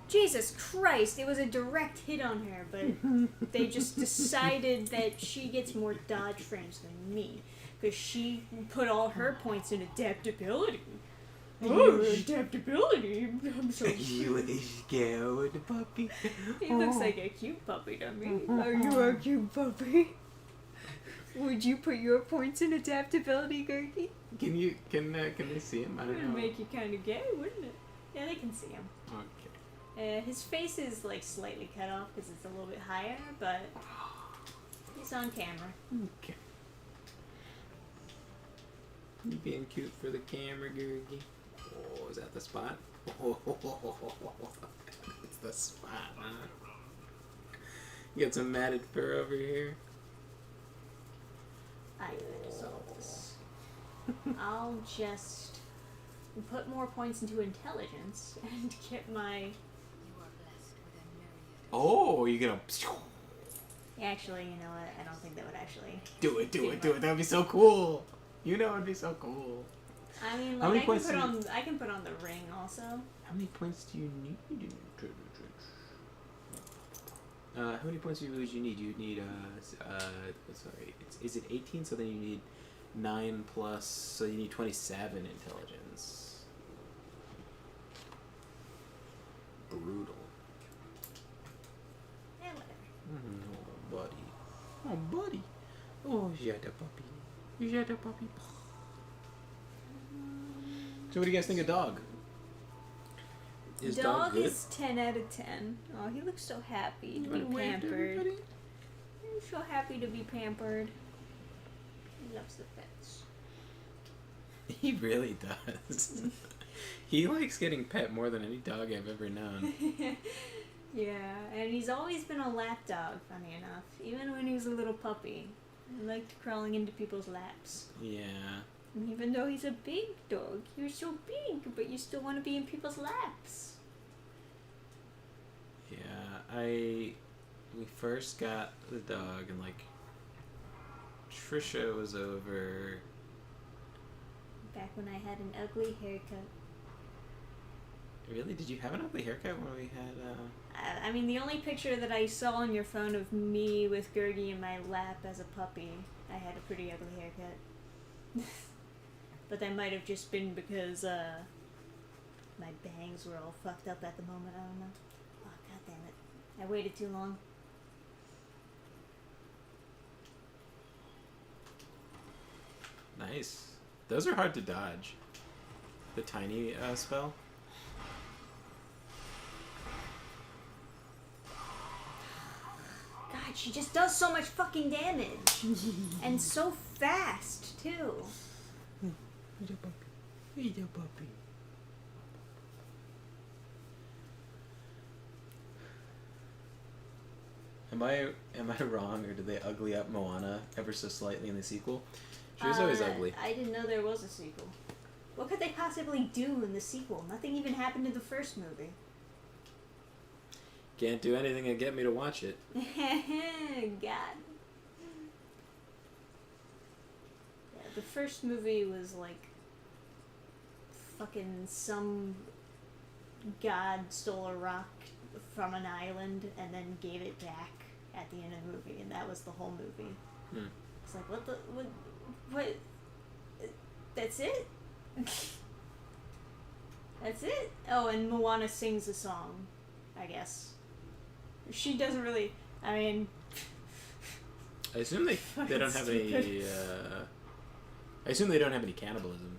Jesus Christ, it was a direct hit on her, but they just decided that she gets more dodge frames than me. Because she put all her points in adaptability. Oh, adaptability? I'm so You a scared puppy? He looks like a cute puppy to me. Are you a cute puppy? Would you put your points in adaptability, Gurgi? Can they see him? I It don't would know. make you kind of gay, wouldn't it? Yeah, they can see him. Okay. His face is like slightly cut off because it's a little bit higher, but he's on camera. Okay. You being cute for the camera, Gurgi? Oh, is that the spot? Oh, it's the spot, huh? You got some matted fur over here. I could solve this. I'll just put more points into intelligence and get my Oh, you're gonna Actually, you know what? I don't think that would actually. do it. That would be so cool. You know, it'd be so cool. I mean, How like, many points I can put on the ring also. How many points do you need in Turtle Tricks? How many points would you need? You need sorry, is it 18? So then you need 9 plus. So you need 27 intelligence. Brutal. Yeah, whatever. Oh, buddy. Oh, buddy. Oh, Jetta puppy. Jetta puppy. So what do you guys think of Dog? Is Dog good? Is 10 out of 10. Oh, he looks so happy to be pampered. He's so happy to be pampered. He loves the pets. He really does. He likes getting pet more than any dog I've ever known. Yeah, and he's always been a lap dog, funny enough. Even when he was a little puppy. He liked crawling into people's laps. Yeah. And even though he's a big dog, you're so big, but you still want to be in people's laps. Yeah, we first got the dog and like Trisha was over. Back when I had an ugly haircut. Really? Did you have an ugly haircut when we had I mean, the only picture that I saw on your phone of me with Gertie in my lap as a puppy, I had a pretty ugly haircut. But that might have just been because my bangs were all fucked up at the moment. I don't know. Oh, god damn it. I waited too long. Nice. Those are hard to dodge. The tiny spell. God, she just does so much fucking damage. And so fast, too. Little puppy. Little puppy. Am I wrong, or did they ugly up Moana ever so slightly in the sequel? She was always ugly. I didn't know there was a sequel. What could they possibly do in the sequel? Nothing even happened in the first movie. Can't do anything to get me to watch it. God. Yeah, the first movie was like fucking some god stole a rock from an island and then gave it back at the end of the movie, and that was the whole movie. It's like, what, that's it? That's it? Oh, and Moana sings a song, I guess. She doesn't really, I mean... I assume they don't have any, I assume they don't have any cannibalism.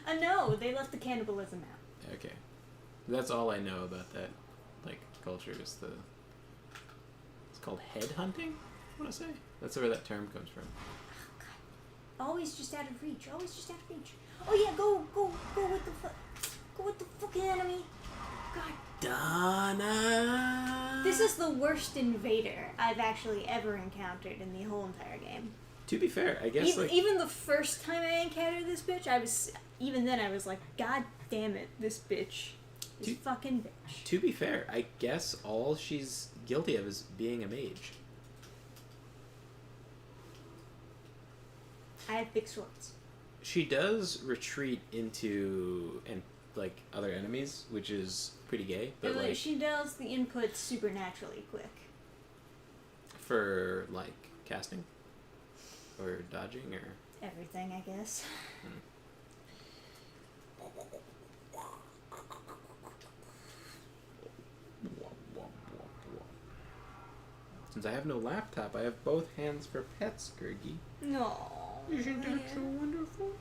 No, they left the cannibalism out. Okay. That's all I know about that, like, culture is the... It's called head hunting, I want to say. That's where that term comes from. Oh, God. Always just out of reach. Always just out of reach. Oh, yeah, go with the fucking enemy. God. Donna! This is the worst invader I've actually ever encountered in the whole entire game. To be fair, I guess, Even the first time I encountered this bitch, even then I was like, God damn it, this bitch is fucking bitch. To be fair, I guess all she's guilty of is being a mage. I have big swords. She does retreat into like other enemies, which is pretty gay. But like she does the inputs supernaturally quick. For like casting or dodging or everything, I guess. Since I have no laptop, I have both hands for pets, Gergie. No. Isn't that so wonderful?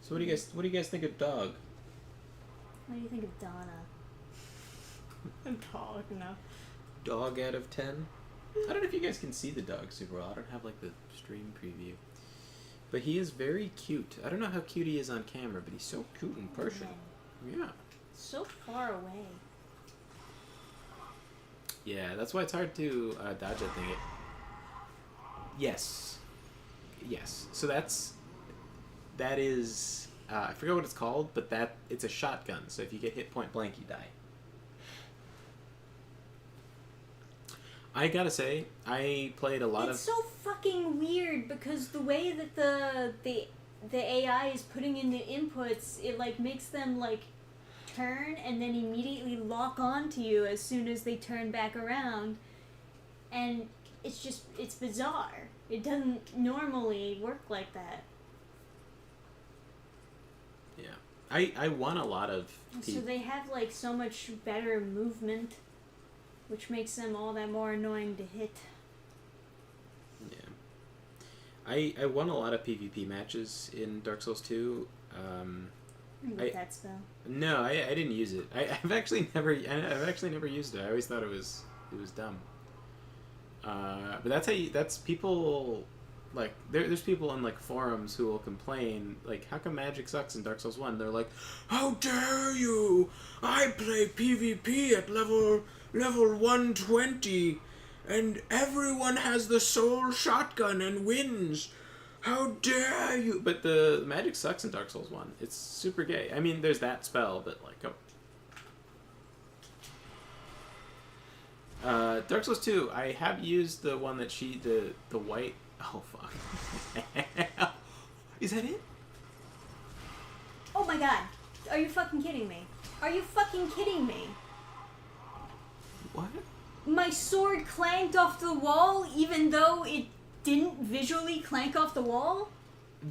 So what do you guys think of Dog? What do you think of Donna? Dog, no. Dog out of 10? I don't know if you guys can see the dog super well. I don't have like the stream preview. But he is very cute. I don't know how cute he is on camera, but he's so cute in person. Yeah. So far away. Yeah, that's why it's hard to dodge that thing. Yes. So that is I forget what it's called, but it's a shotgun. So if you get hit point blank, you die. I gotta say, I played a lot It's so fucking weird because the way that the AI is putting in the inputs, it like makes them like turn and then immediately lock onto you as soon as they turn back around, and it's bizarre. It doesn't normally work like that. Yeah, I won a lot of. So they have like so much better movement, which makes them all that more annoying to hit. Yeah. I won a lot of PvP matches in Dark Souls 2. With that spell. No, I didn't use it. I've actually never used it. I always thought it was dumb. But that's people, like there's people in like forums who will complain like, how come magic sucks in Dark Souls 1? They're like, how dare you! I play PvP at level 120 and everyone has the soul shotgun and wins. How dare you! But the magic sucks in Dark Souls 1. It's super gay. I mean, there's that spell, but like, Dark Souls 2, I have used the one that the white... Oh, fuck. Is that it? Oh my god. Are you fucking kidding me? Are you fucking kidding me? What? My sword clanked off the wall even though it didn't visually clank off the wall?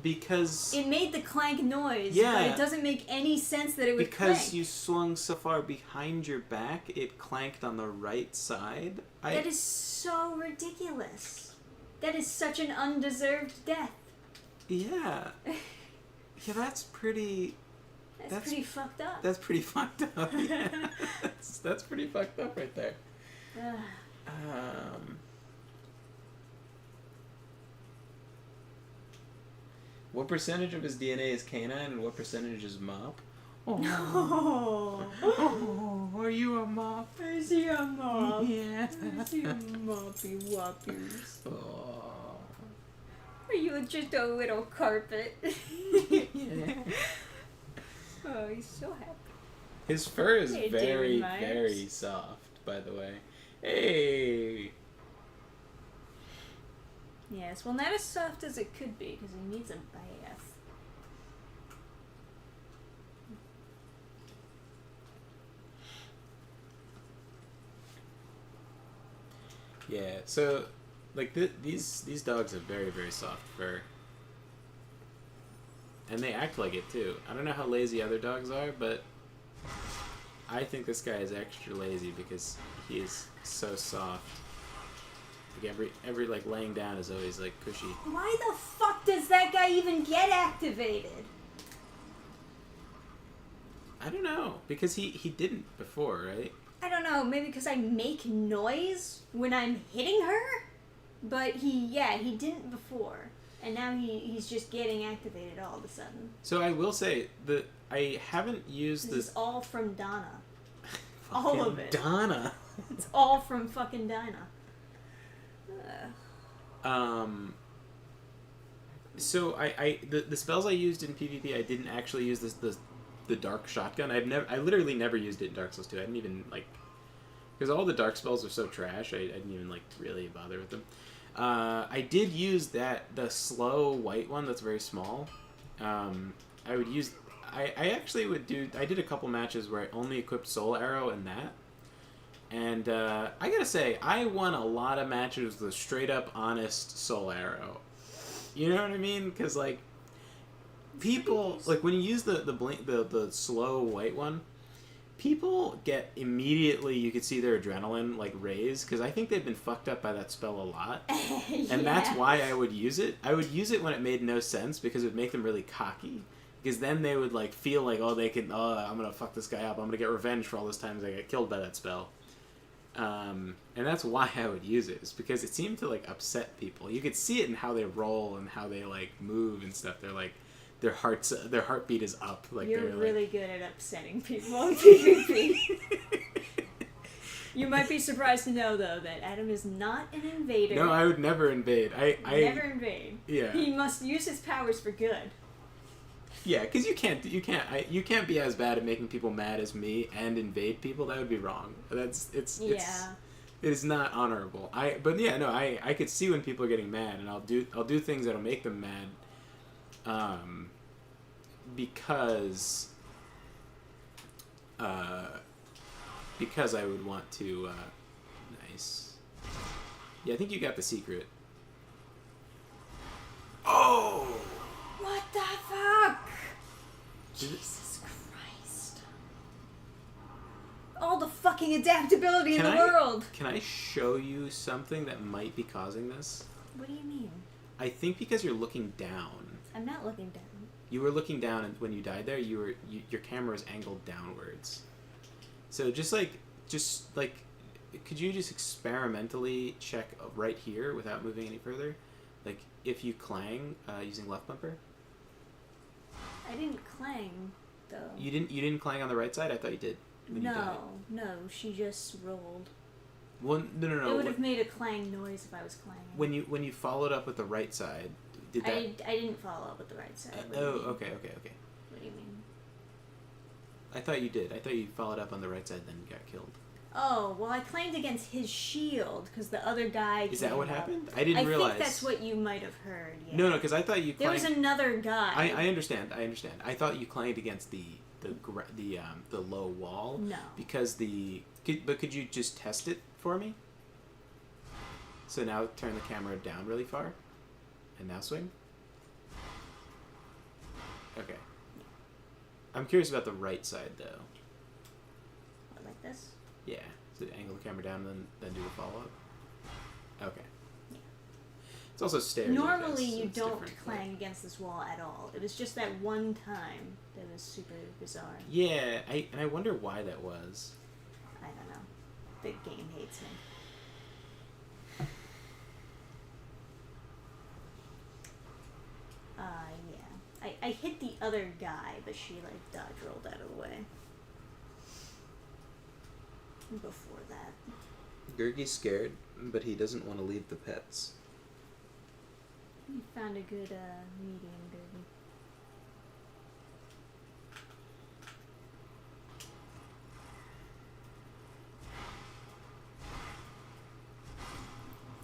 Because... It made the clank noise, yeah, but it doesn't make any sense that it would because clank. you swung so far behind your back, it clanked on the right side. That is so ridiculous. That is such an undeserved death. Yeah. Yeah, that's pretty... That's pretty fucked up. That's pretty fucked up. Yeah. that's pretty fucked up right there. What percentage of his DNA is canine and what percentage is mop? Oh, no. Oh, are you a mop? Is he a mop? Yeah. Is he a moppy woppies? Oh. Are you just a little carpet? Yeah. Oh, he's so happy. His fur is Hey, very, David Myers. very soft, by the way. Hey! Yes, well, not as soft as it could be, because he needs a bath. Yeah, so, like, these dogs have very, very soft fur. And they act like it, too. I don't know how lazy other dogs are, but I think this guy is extra lazy because he is so soft. Like, every like, laying down is always, like, cushy. Why the fuck does that guy even get activated? I don't know, because he didn't before, right? I don't know, maybe because I make noise when I'm hitting her? But he didn't before. And now he's just getting activated all of a sudden. So I will say that I haven't used This is all from Donna. All Fucking of it. Donna. It's all from fucking Dinah. So the spells I used in PvP, I didn't actually use the dark shotgun. I literally never used it in Dark Souls 2. I didn't even like, because all the dark spells are so trash. I didn't even like really bother with them. I did use the slow white one that's very small. I would use. I actually would do. I did a couple matches where I only equipped Soul Arrow and that. And I gotta say, I won a lot of matches with a straight up honest Soul Arrow. You know what I mean? Because like, people like when you use the slow white one, people get immediately. You could see their adrenaline like raise because I think they've been fucked up by that spell a lot, Yeah. and that's why I would use it. I would use it when it made no sense because it would make them really cocky. Because then they would like feel like, oh, I'm gonna fuck this guy up. I'm gonna get revenge for all those times I got killed by that spell. And that's why I would use it, is because it seemed to like upset people. You could see it in how they roll and how they like move and stuff. They're like, their heartbeat is up. Like You're they're really good at upsetting people in PvP. You might be surprised to know though that Adam is not an invader. No, I would never invade. I never invade. Yeah. He must use his powers for good. Yeah, because you can't be as bad at making people mad as me and invade people. That would be wrong. It is not honorable. I could see when people are getting mad, and I'll do things that'll make them mad, because I would want to. Nice. Yeah, I think you got the secret. Oh. What the fuck? Jesus Christ. All the fucking adaptability in the world. Can I show you something that might be causing this? What do you mean? I think because you're looking down. I'm not looking down. You were looking down, and when you died there, your camera was angled downwards. So just like, could you just experimentally check right here without moving any further? Like, if you clang using left bumper? I didn't clang, though. You didn't clang on the right side? I thought you did. When you died. No, she just rolled. Well, no. It would have made a clang noise if I was clanging. When you followed up with the right side, did that? I didn't follow up with the right side. Okay. What do you mean? I thought you did. I thought you followed up on the right side, then you got killed. Oh, well, I claimed against his shield because the other guy. Is that what happened? I didn't realize. I think that's what you might have heard. Yeah. No, because I thought you. There was another guy. I understand. I thought you clanged against the low wall. No. Because could you just test it for me? So now turn the camera down really far, and now swing. Okay. I'm curious about the right side though. What, like this? Yeah. So angle the camera down and then do the follow-up? Okay. Yeah. It's also stairs. Normally you don't clang against this wall at all. It was just that one time that was super bizarre. Yeah, and I wonder why that was. I don't know. The game hates me. Yeah. I hit the other guy, but she, like, dodge rolled out of the way. Before that. Gurgi's scared, but he doesn't want to leave the pets. You found a good medium, Gurgi.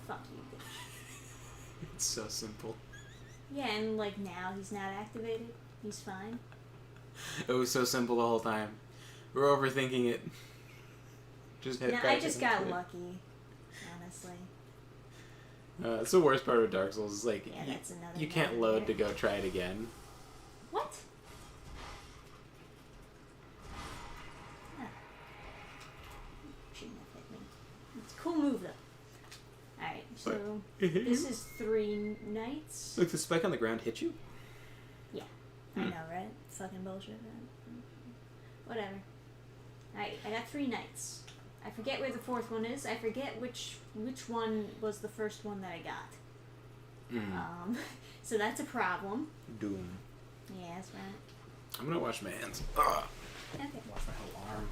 Fuck you, bitch. It's so simple. Yeah, and like now he's not activated. He's fine. It was so simple the whole time. We're overthinking it. I just got lucky, honestly. It's the worst part of Dark Souls. Is like you can't load to go try it again. What? Ah. Shouldn't have hit me. It's a cool move though. Alright, so this is 3 knights. Look, the spike on the ground hit you? Yeah. I know, right? Fucking bullshit. Whatever. Alright, I got 3 knights. I forget where the 4th one is. I forget which one was the first one that I got. So that's a problem. Doom. Yeah, that's right. I'm gonna wash my hands. Ugh. Okay. Wash my whole arm.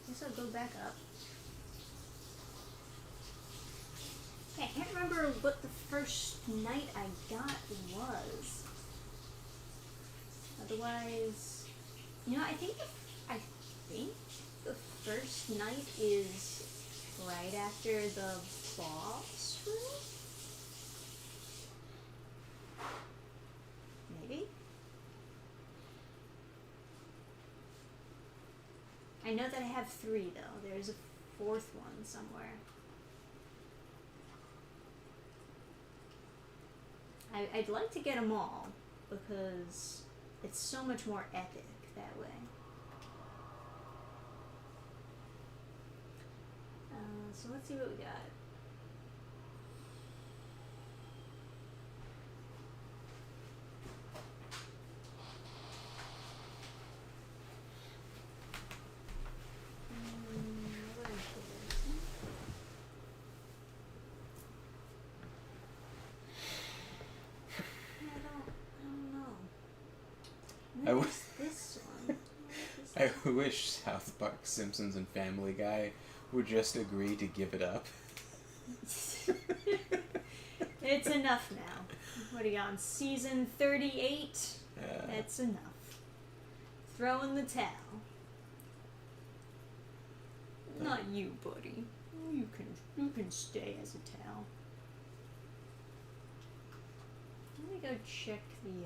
Guess I'll go back up. I can't remember what the first knight I got was. Otherwise, I think the first night is right after the boss room? Maybe? I know that I have 3 though. There's a 4th one somewhere. I'd like to get them all because it's so much more epic that way. So let's see what we got. I wish South Park, Simpsons, and Family Guy would just agree to give it up. It's enough now. What are you on? Season 38? That's enough. Throw in the towel. Not you, buddy. You can stay as a towel. Let me go check the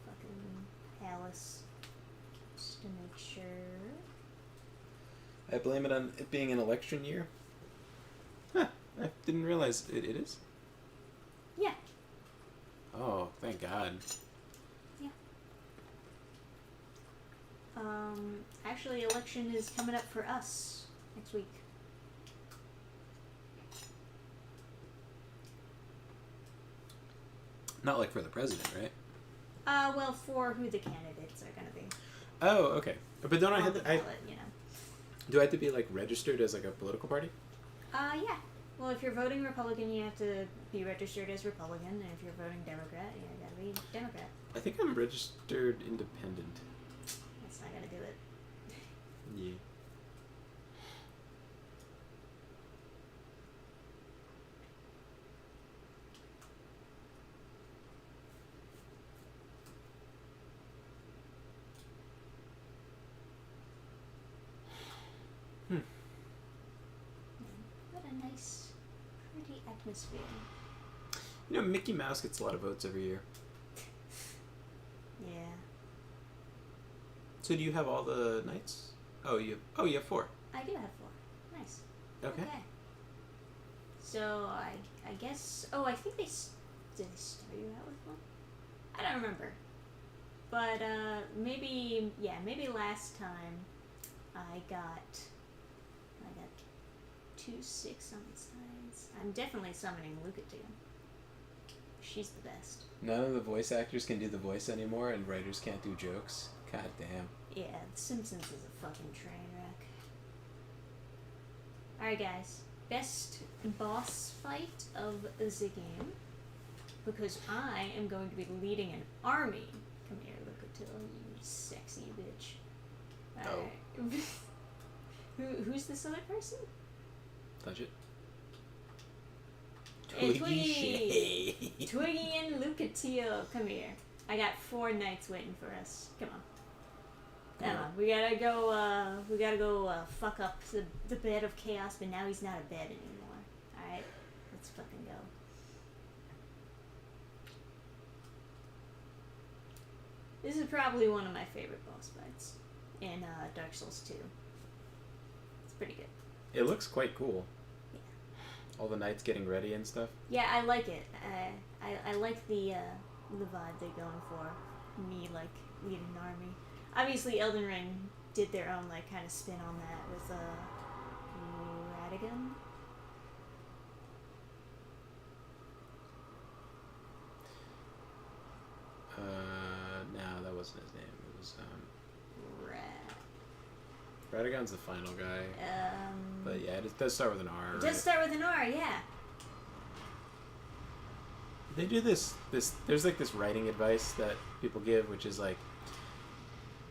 fucking palace just to make sure. I blame it on it being an election year. Huh, I didn't realize it is? Yeah. Oh, thank God. Yeah. Actually, election is coming up for us next week. Not like for the president, right? Well, for who the candidates are gonna be. Oh, okay. But don't I On have the to, ballot, you know. do I have to be like registered as like a political party? Yeah. Well, if you're voting Republican, you have to be registered as Republican, and if you're voting Democrat, you gotta be Democrat. I think I'm registered independent. That's not gonna do it. Yeah. What a nice, pretty atmosphere. You know, Mickey Mouse gets a lot of votes every year. Yeah. So do you have all the knights? Oh, you have 4. I do have 4. Nice. Okay. So I guess. Oh, I think did they start you out with 1? I don't remember. But maybe last time I got 2 6 on the sides. I'm definitely summoning Luca too. She's the best. None of the voice actors can do the voice anymore, and writers can't do jokes. God damn. Yeah, The Simpsons is a fucking train wreck. Alright, guys. Best boss fight of the game. Because I am going to be leading an army. Come here, Lucatil, you sexy bitch. Alright. Who's this other person? Touch it. Twiggy! Twiggy and Lucatil, come here. I got 4 knights waiting for us. Come on. Come on. We gotta go fuck up the bed of chaos, but now he's not a bed anymore. Alright? Let's fucking go. This is probably one of my favorite boss fights in Dark Souls 2. It's pretty good. It looks quite cool. Yeah. All the knights getting ready and stuff. Yeah, I like it. I like the vibe they're going for. Me, like, leading an army. Obviously, Elden Ring did their own, like, kind of spin on that with, Radigan? No, that wasn't his name. It was, Rad. Radagon's the final guy. But yeah, it does start with an R, It right? does start with an R, yeah. They do this, there's like this writing advice that people give, which is like,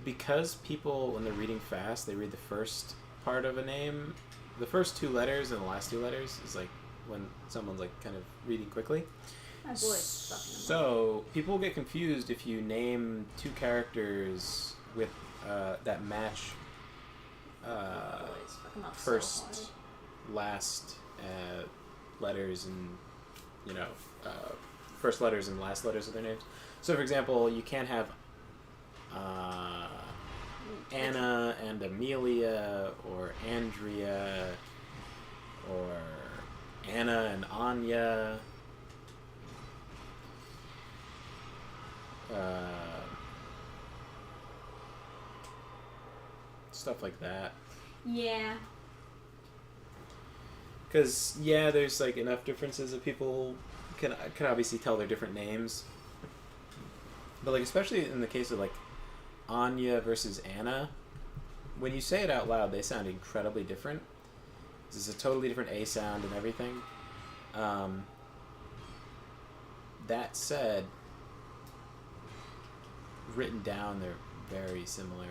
because people, when they're reading fast, they read the first part of a name, the first 2 letters and the last 2 letters is like when someone's like kind of reading quickly. My boy's fucking So people get confused if you name 2 characters with that match first, last letters and first letters and last letters of their names. So for example, you can't have Anna and Amelia, or Andrea, or Anna and Anya. Stuff like that. Yeah. Because, yeah, there's like enough differences that people can obviously tell their different names. But like, especially in the case of like Anya versus Anna, when you say it out loud, they sound incredibly different. This is a totally different A sound and everything. That said, written down, they're very similar.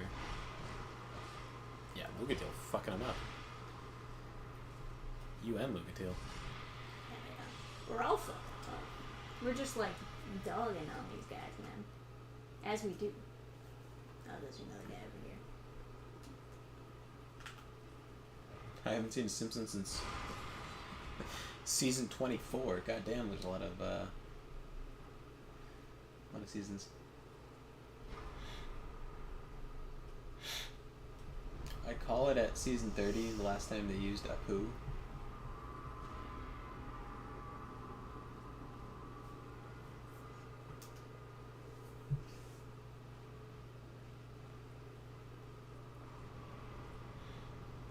Yeah, Lucatil fucking him up. You and Lucatil. Yeah. We're all fucked up. We're just like dogging on these guys, man. As we do. Oh, there's another guy over here. I haven't seen Simpsons since season 24. God damn, there's a lot of seasons. I call it at season 30, the last time they used Apu.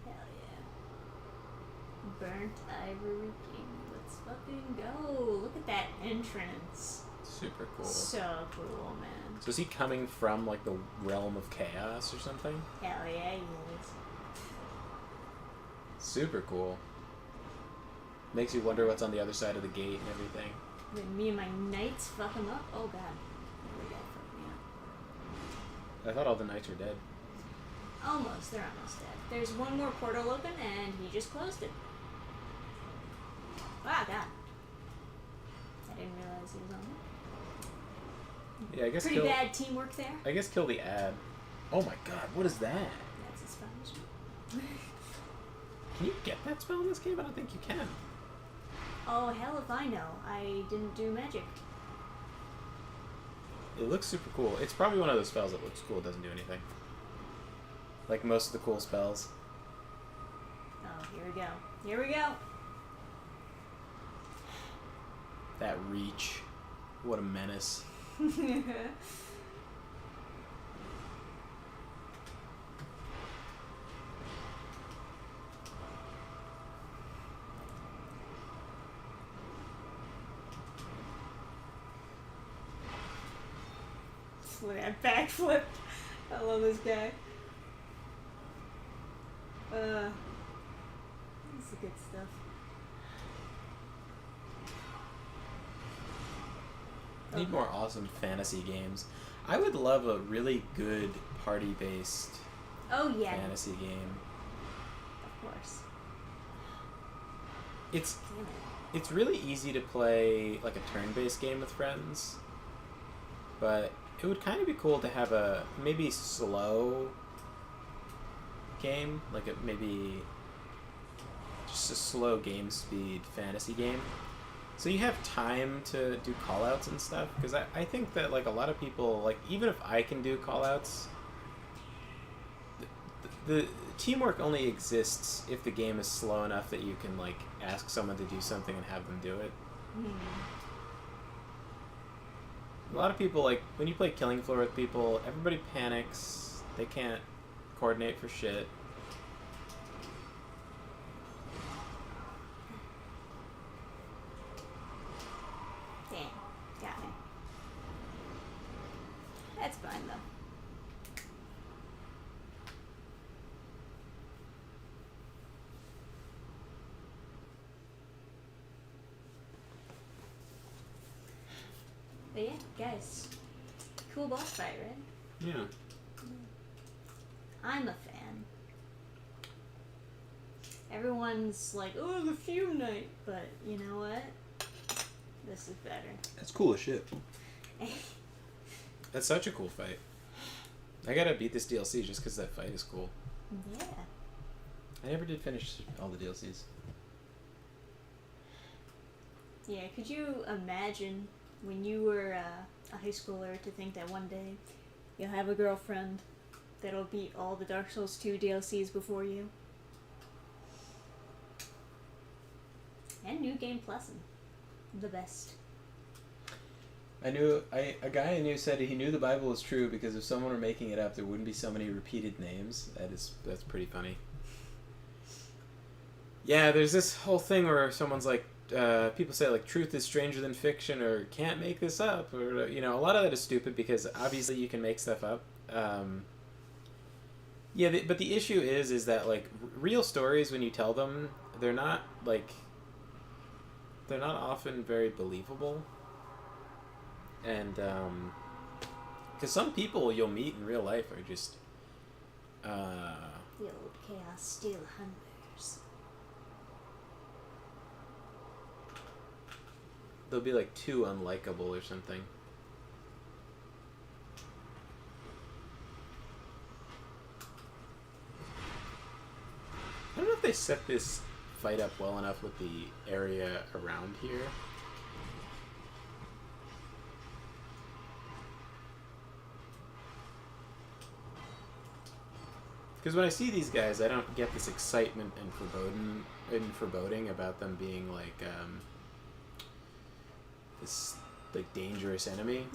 Hell yeah. Burnt Ivory King. Let's fucking go. Look at that entrance. Super cool. So cool, man. So is he coming from like the realm of chaos or something? Hell yeah, he is. Super cool. Makes you wonder what's on the other side of the gate and everything. Then me and my knights fuck him up. Oh god. Really bad fuck me up. I thought all the knights were dead. Almost. They're almost dead. There's one more portal open and he just closed it. Ah, god. I didn't realize he was on there. Yeah, I guess Pretty bad teamwork there. I guess kill the ad. Oh my god, what is that? That's his spell. Can you get that spell in this game? I don't think you can. Oh, hell if I know. I didn't do magic. It looks super cool. It's probably one of those spells that looks cool, doesn't do anything. Like most of the cool spells. Oh, here we go. Here we go. That reach. What a menace. Look at that backflip. I love this guy. This is good stuff. Need more awesome fantasy games. I would love a really good party-based Oh yeah. fantasy game. Of course. It's Damn it. it's really easy to play like a turn-based game with friends, but it would kind of be cool to have a maybe slow game, like a maybe just a slow game speed fantasy game. So you have time to do callouts and stuff, because I think that like a lot of people, like even if I can do callouts, the teamwork only exists if the game is slow enough that you can like ask someone to do something and have them do it. A lot of people, like when you play Killing Floor with people, everybody panics. They can't coordinate for shit. Damn. Got me. That's fine though. But yeah, guys. Cool boss fight, right? Yeah. I'm a fan. Everyone's like, oh, the Fume Knight. But you know what? This is better. That's cool as shit. That's such a cool fight. I gotta beat this DLC just because that fight is cool. Yeah. I never did finish all the DLCs. Yeah, could you imagine when you were a high schooler to think that one day you'll have a girlfriend that'll beat all the Dark Souls 2 DLCs before you? And New Game Plus. The best. A guy I knew said he knew the Bible was true because if someone were making it up, there wouldn't be so many repeated names. That's pretty funny. Yeah, there's this whole thing where someone's like, people say like truth is stranger than fiction or can't make this up, or you know, a lot of that is stupid because obviously you can make stuff up. Yeah, but the issue is that like real stories, when you tell them, they're not often very believable. And Because some people you'll meet in real life are just, The old chaos still hungers. they'll be like too unlikable or something. I don't know if they set this fight up well enough with the area around here. Because when I see these guys, I don't get this excitement and foreboding about them being like this like dangerous enemy.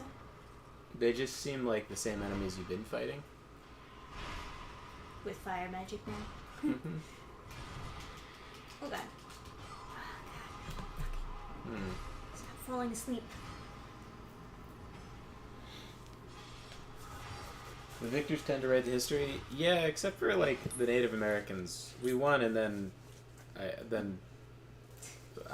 They just seem like the same enemies you've been fighting. With fire magic now. Mm-hmm. Oh god. Oh god. Stop falling asleep. The victors tend to write the history. Yeah, except for like the Native Americans. We won, and then I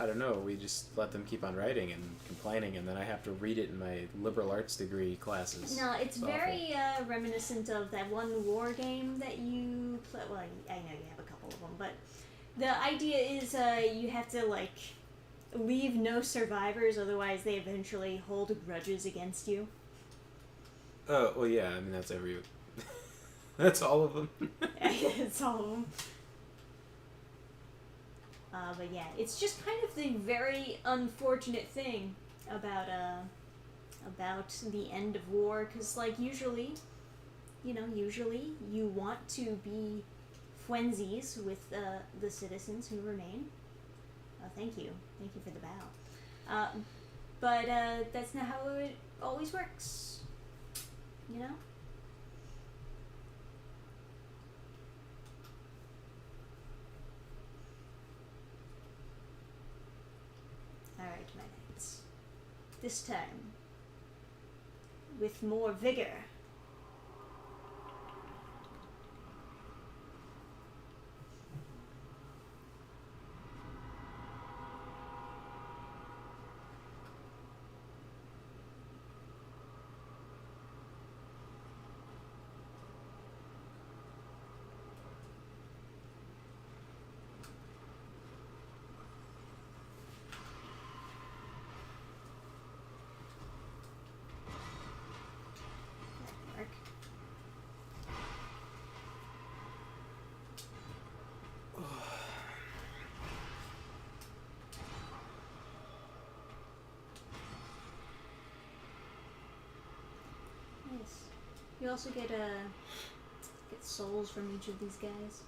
don't know. We just let them keep on writing and complaining, and then I have to read it in my liberal arts degree classes. No, it's awful. very reminiscent of that one war game that you play. Well, I know you have a couple of them, but the idea is you have to like leave no survivors, otherwise they eventually hold grudges against you. Oh well, yeah. I mean that's every. That's all of them. It's all of them. But yeah, it's just kind of the very unfortunate thing about the end of war, because like usually you want to be friendsies with the citizens who remain. Thank you for the bow. But that's not how it always works. You know? Alright, my knights. This time, with more vigor. Nice. You also get souls from each of these guys.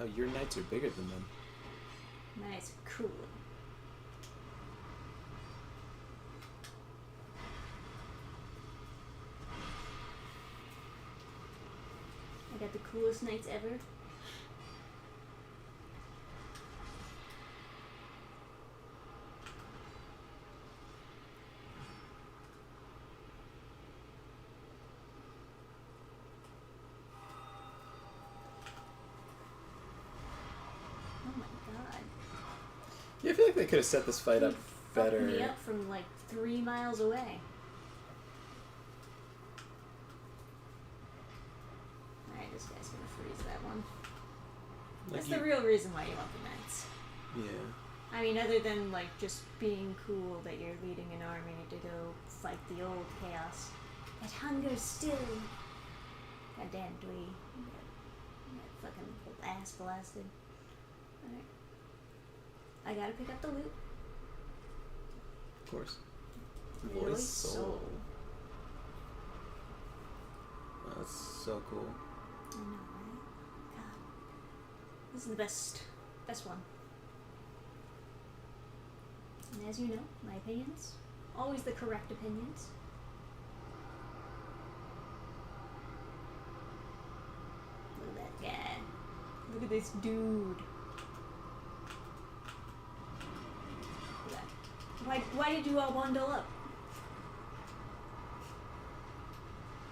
Oh, your knights are bigger than them. Nice, cool. I got the coolest knights ever. Yeah, I feel like they could have set this fight up better. Fucked me up from like 3 miles away. Alright, this guy's gonna freeze that one. That's the real reason why you want the knights. Yeah. I mean, other than like just being cool that you're leading an army to go fight the old chaos. That hunger's still. Goddamn dweeb. That fucking ass blasted. Alright. I gotta pick up the loot. Of course. Voice soul. Oh, that's so cool. I know, right? God. This is the best one. And as you know, my opinions, always the correct opinions. Look at that guy. Look at this dude. Why did you all bundle up?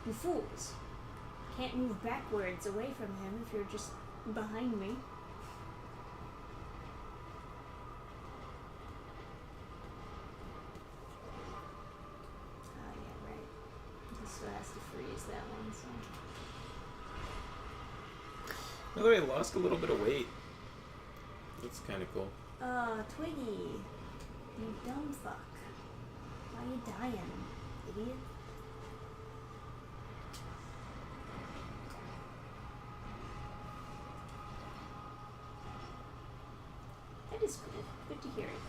You fools. Can't move backwards away from him if you're just behind me. Oh yeah, right. He still has to freeze that one, so. By the way, I lost a little bit of weight. That's kind of cool. Twiggy. You dumb fuck. Why you dying, idiot? That is cool. Good to hear it.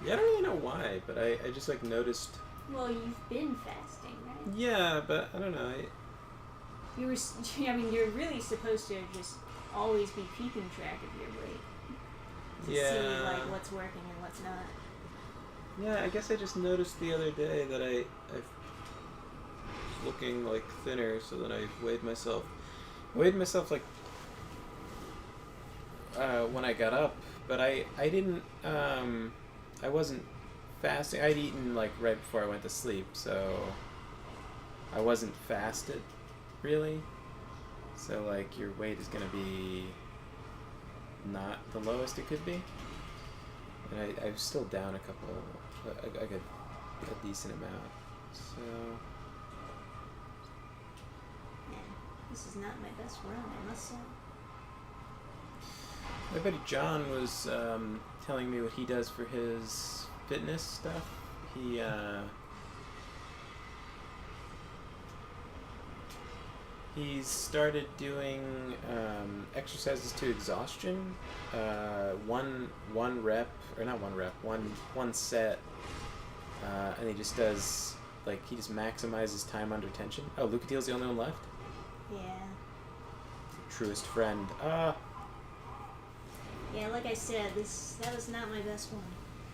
Yeah, I don't really know why, but I just like noticed. Well, you've been fasting, right? Yeah, but I don't know. You were. I mean, you're really supposed to just always be keeping track of your weight. To see like what's working and what's not. Yeah, I guess I just noticed the other day that I was looking like thinner, so then I weighed myself. I weighed myself like when I got up, but I didn't I wasn't fasting. I'd eaten like right before I went to sleep, so I wasn't fasted really. So like your weight is gonna be not the lowest it could be, and I'm still down a couple, like a decent amount. So Man, this is not my best run, I must say. my buddy John was telling me what he does for his fitness stuff. He's started doing exercises to exhaustion. One rep, or not one rep, one set, and he just does he just maximizes time under tension. Oh, Lucatiel's the only one left. Yeah. Truest friend. Yeah, like I said, that was not my best one.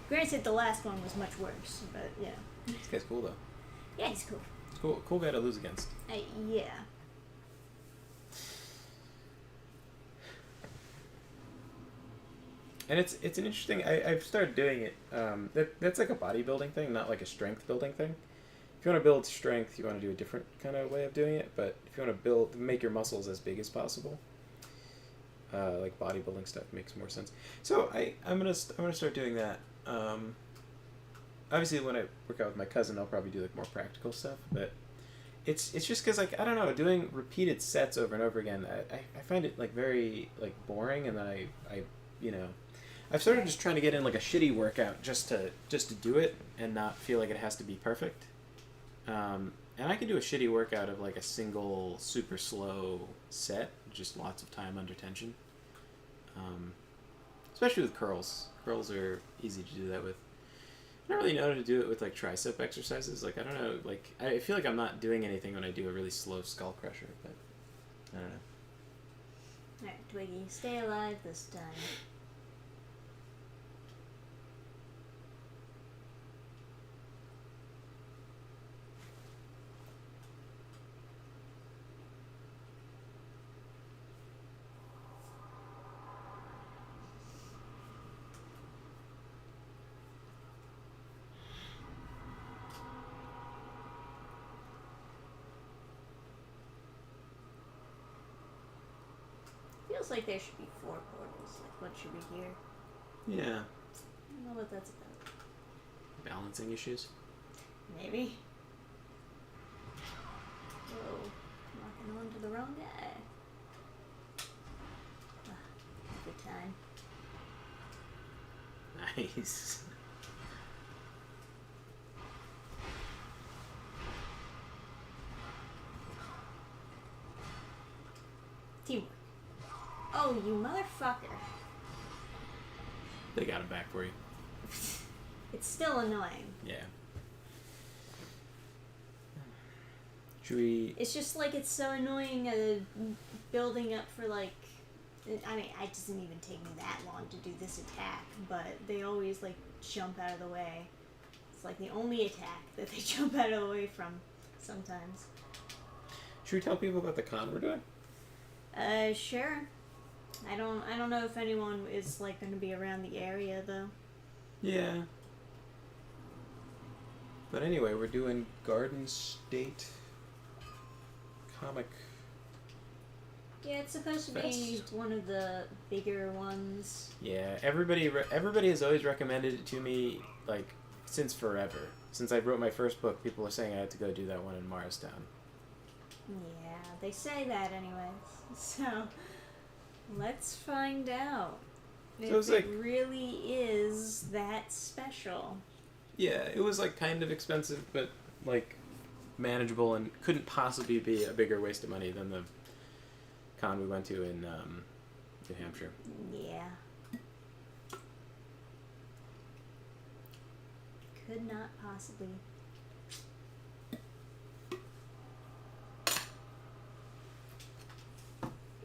Granted, the last one was much worse, but yeah. This guy's cool though. Yeah, he's cool. Cool guy to lose against. Yeah. And it's an interesting. I've started doing it. That's like a bodybuilding thing, not like a strength building thing. If you want to build strength, you want to do a different kind of way of doing it. But if you want to make your muscles as big as possible, like bodybuilding stuff makes more sense. So I'm gonna start doing that. Obviously, when I work out with my cousin, I'll probably do like more practical stuff. But it's just because like I don't know, doing repeated sets over and over again, I find it like very like boring, and then I I've started just trying to get in like a shitty workout just to do it and not feel like it has to be perfect. And I can do a shitty workout of like a single super slow set, just lots of time under tension. Especially with curls. Curls are easy to do that with. I don't really know how to do it with like tricep exercises. Like I don't know. Like I feel like I'm not doing anything when I do a really slow skull crusher, but I don't know. Alright, Twiggy, stay alive this time. Feels like there should be 4 portals. Like, what should be here? Yeah. I don't know what that's about. Balancing issues. Maybe. Whoa. Knocking onto the wrong guy. Good time. Nice. Teamwork. Oh, you motherfucker. They got it back for you. It's still annoying. Yeah. Should we... It's just like it's so annoying building up for like... I mean, it doesn't even take me that long to do this attack, but they always like jump out of the way. It's like the only attack that they jump out of the way from sometimes. Should we tell people about the con we're doing? Sure. I don't know if anyone is like going to be around the area though. Yeah. But anyway, we're doing Garden State Comic. Yeah, it's supposed to be Fest. one of the bigger ones. Yeah, everybody has always recommended it to me, like, since forever. Since I wrote my first book, people are saying I have to go do that one in Morristown. Yeah, they say that anyways. So, let's find out if it's it like- really is that special. Yeah, it was, like, kind of expensive, but, like, manageable and couldn't possibly be a bigger waste of money than the con we went to in New Hampshire. Yeah. Could not possibly.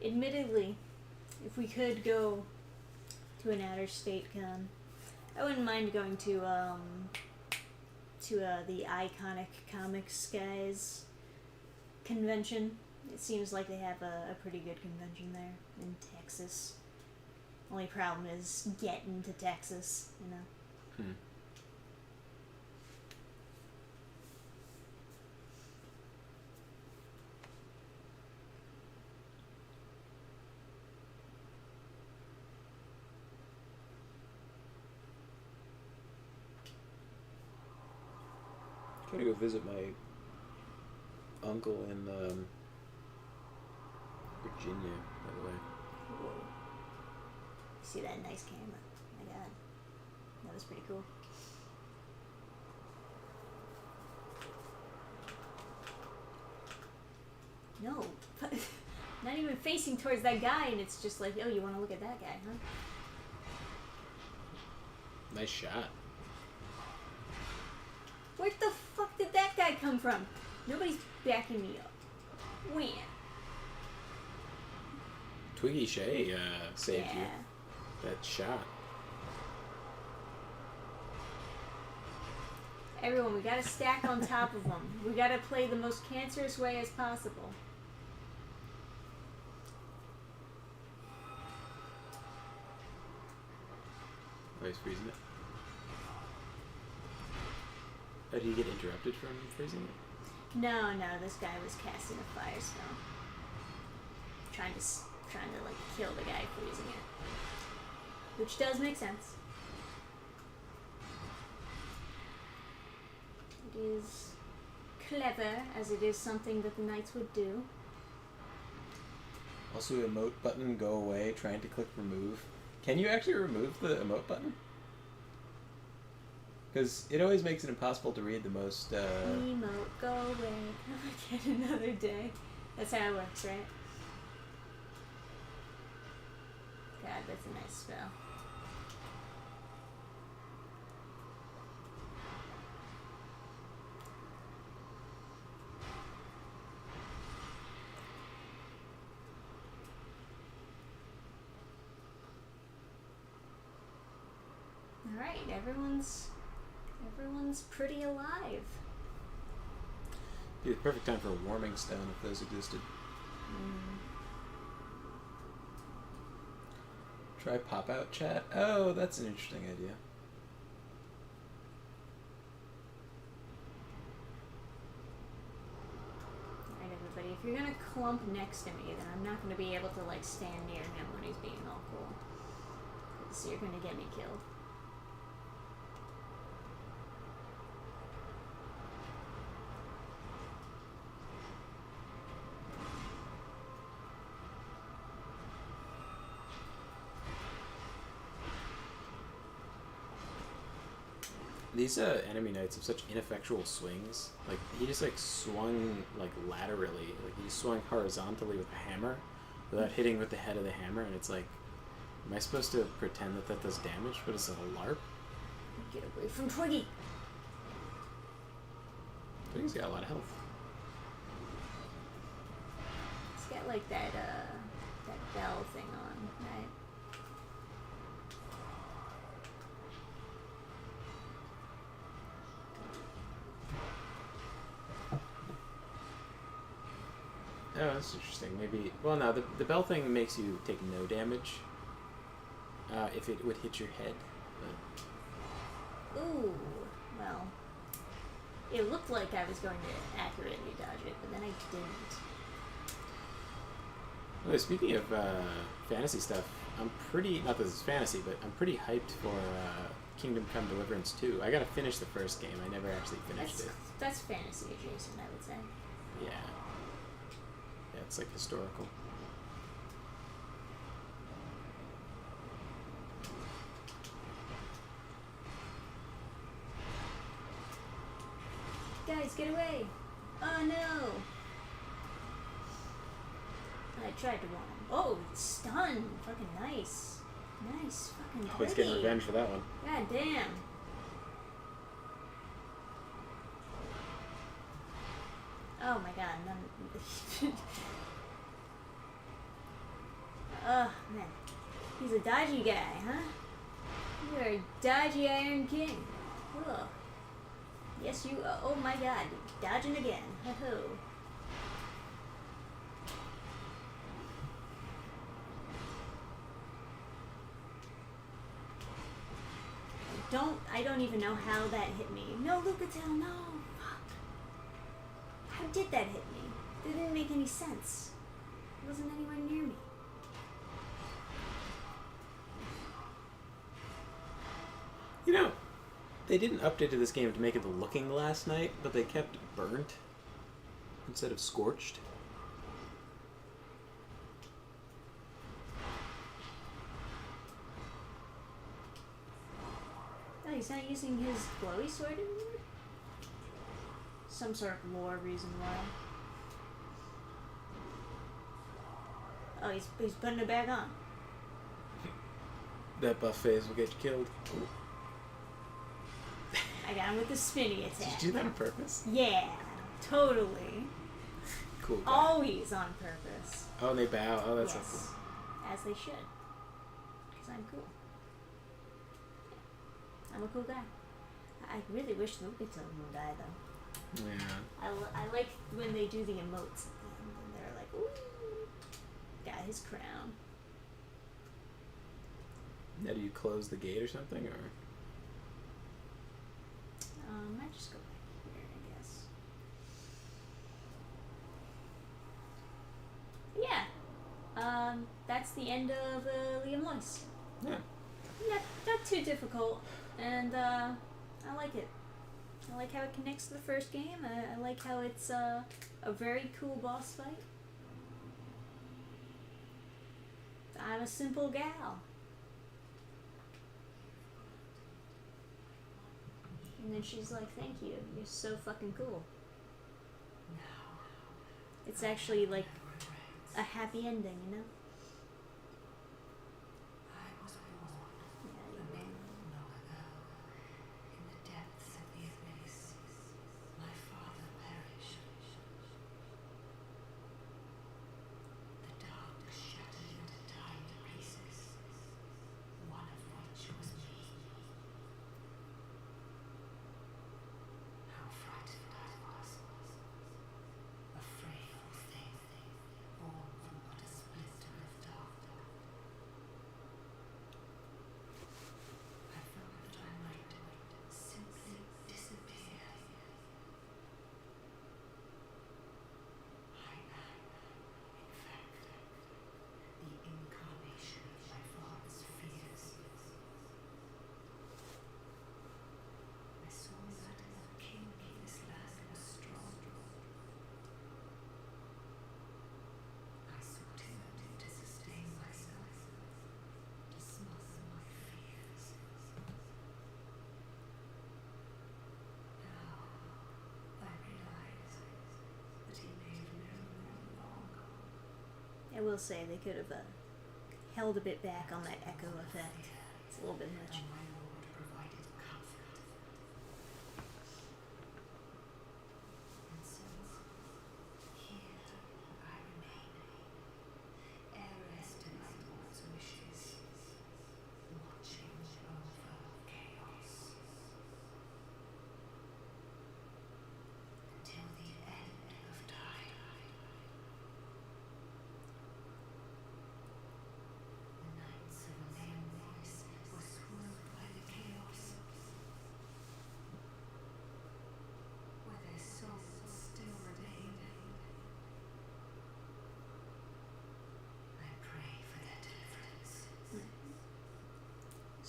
Admittedly, if we could go to an outer state con, I wouldn't mind going to the Iconic Comics guys convention. It seems like they have a pretty good convention there in Texas. Only problem is getting to Texas, you know. I'm trying to go visit my uncle in Virginia, by the way. Whoa. See that nice camera? Oh my god. That was pretty cool. No. Not even facing towards that guy, and it's just like, oh, you want to look at that guy, huh? Nice shot. Where the fuck did that guy come from? Nobody's backing me up. When? Twiggy Shay saved you. Yeah. That shot. Everyone, we gotta stack on top of them. We gotta play the most cancerous way as possible. Oh, he's freezing it. Oh, did you get interrupted from freezing it? No, this guy was casting a fire spell. Trying to like kill the guy freezing it. Which does make sense. It is clever, as it is something that the knights would do. Also, emote button, go away, trying to click remove. Can you actually remove the emote button? Because it always makes it impossible to read the most, Emote, go away, come again another day. That's how it works, right? God, that's a nice spell. Alright, everyone's pretty alive. be the perfect time for a warming stone if those existed. Try pop-out chat? Oh, that's an interesting idea. Alright, everybody, if you're gonna clump next to me, then I'm not gonna be able to, like, stand near him when he's being all cool. So you're gonna get me killed. These enemy knights have such ineffectual swings. Like, he just, like, swung, like, laterally. Like, he swung horizontally with a hammer without hitting with the head of the hammer, and it's like, am I supposed to pretend that that does damage, but it's a LARP? Get away from Twiggy! Twiggy's got a lot of health. It's got, like, that bell thing on, right? Oh, that's interesting. Maybe... Well, no, the bell thing makes you take no damage if it would hit your head. But Ooh, well, it looked like I was going to accurately dodge it, but then I didn't. Well, speaking of fantasy stuff, I'm pretty, not that this is fantasy, but I'm pretty hyped for Kingdom Come Deliverance 2. I gotta finish the first game. I never actually finished it. That's fantasy adjacent, I would say. Yeah. Yeah, it's like historical. Guys, get away! Oh no! I tried to warn him. Oh, stun! Fucking nice. Nice fucking Oh, he's getting revenge for that one. God damn. Oh my god, none. Oh man. He's a dodgy guy, huh? You're a dodgy Iron King. Ugh. Yes, you. Oh my god. Dodging again. Ho ho. I don't even know how that hit me. No, Lucatel, no. Fuck. How did that hit me? It didn't make any sense. It wasn't anywhere near me. You know, they didn't update to this game to make it the Looking Glass Knight, but they kept burnt instead of scorched. Oh, he's not using his glowy sword anymore? Some sort of lore reason why. Oh, he's putting it back on. That buff phase will get you killed. I got him with the spinny attack. Did you do that on purpose? Yeah, totally. Cool guy. Always on purpose. Oh, and they bow. Oh, that's Yes, so cool. as they should. Because I'm cool. I'm a cool guy. I really wish Lucatel would die though. Yeah. I like when they do the emotes at the end and they're like, ooh, got his crown. Now, do you close the gate or something, or? I just go back here, I guess. Yeah. That's the end of Liam Loyce. Yeah. Not too difficult, and I like it. I like how it connects to the first game. I like how it's a very cool boss fight. I'm a simple gal. And then she's like, thank you, you're so fucking cool. It's actually like a happy ending, you know? I will say they could have held a bit back on that echo effect. It's a little bit much.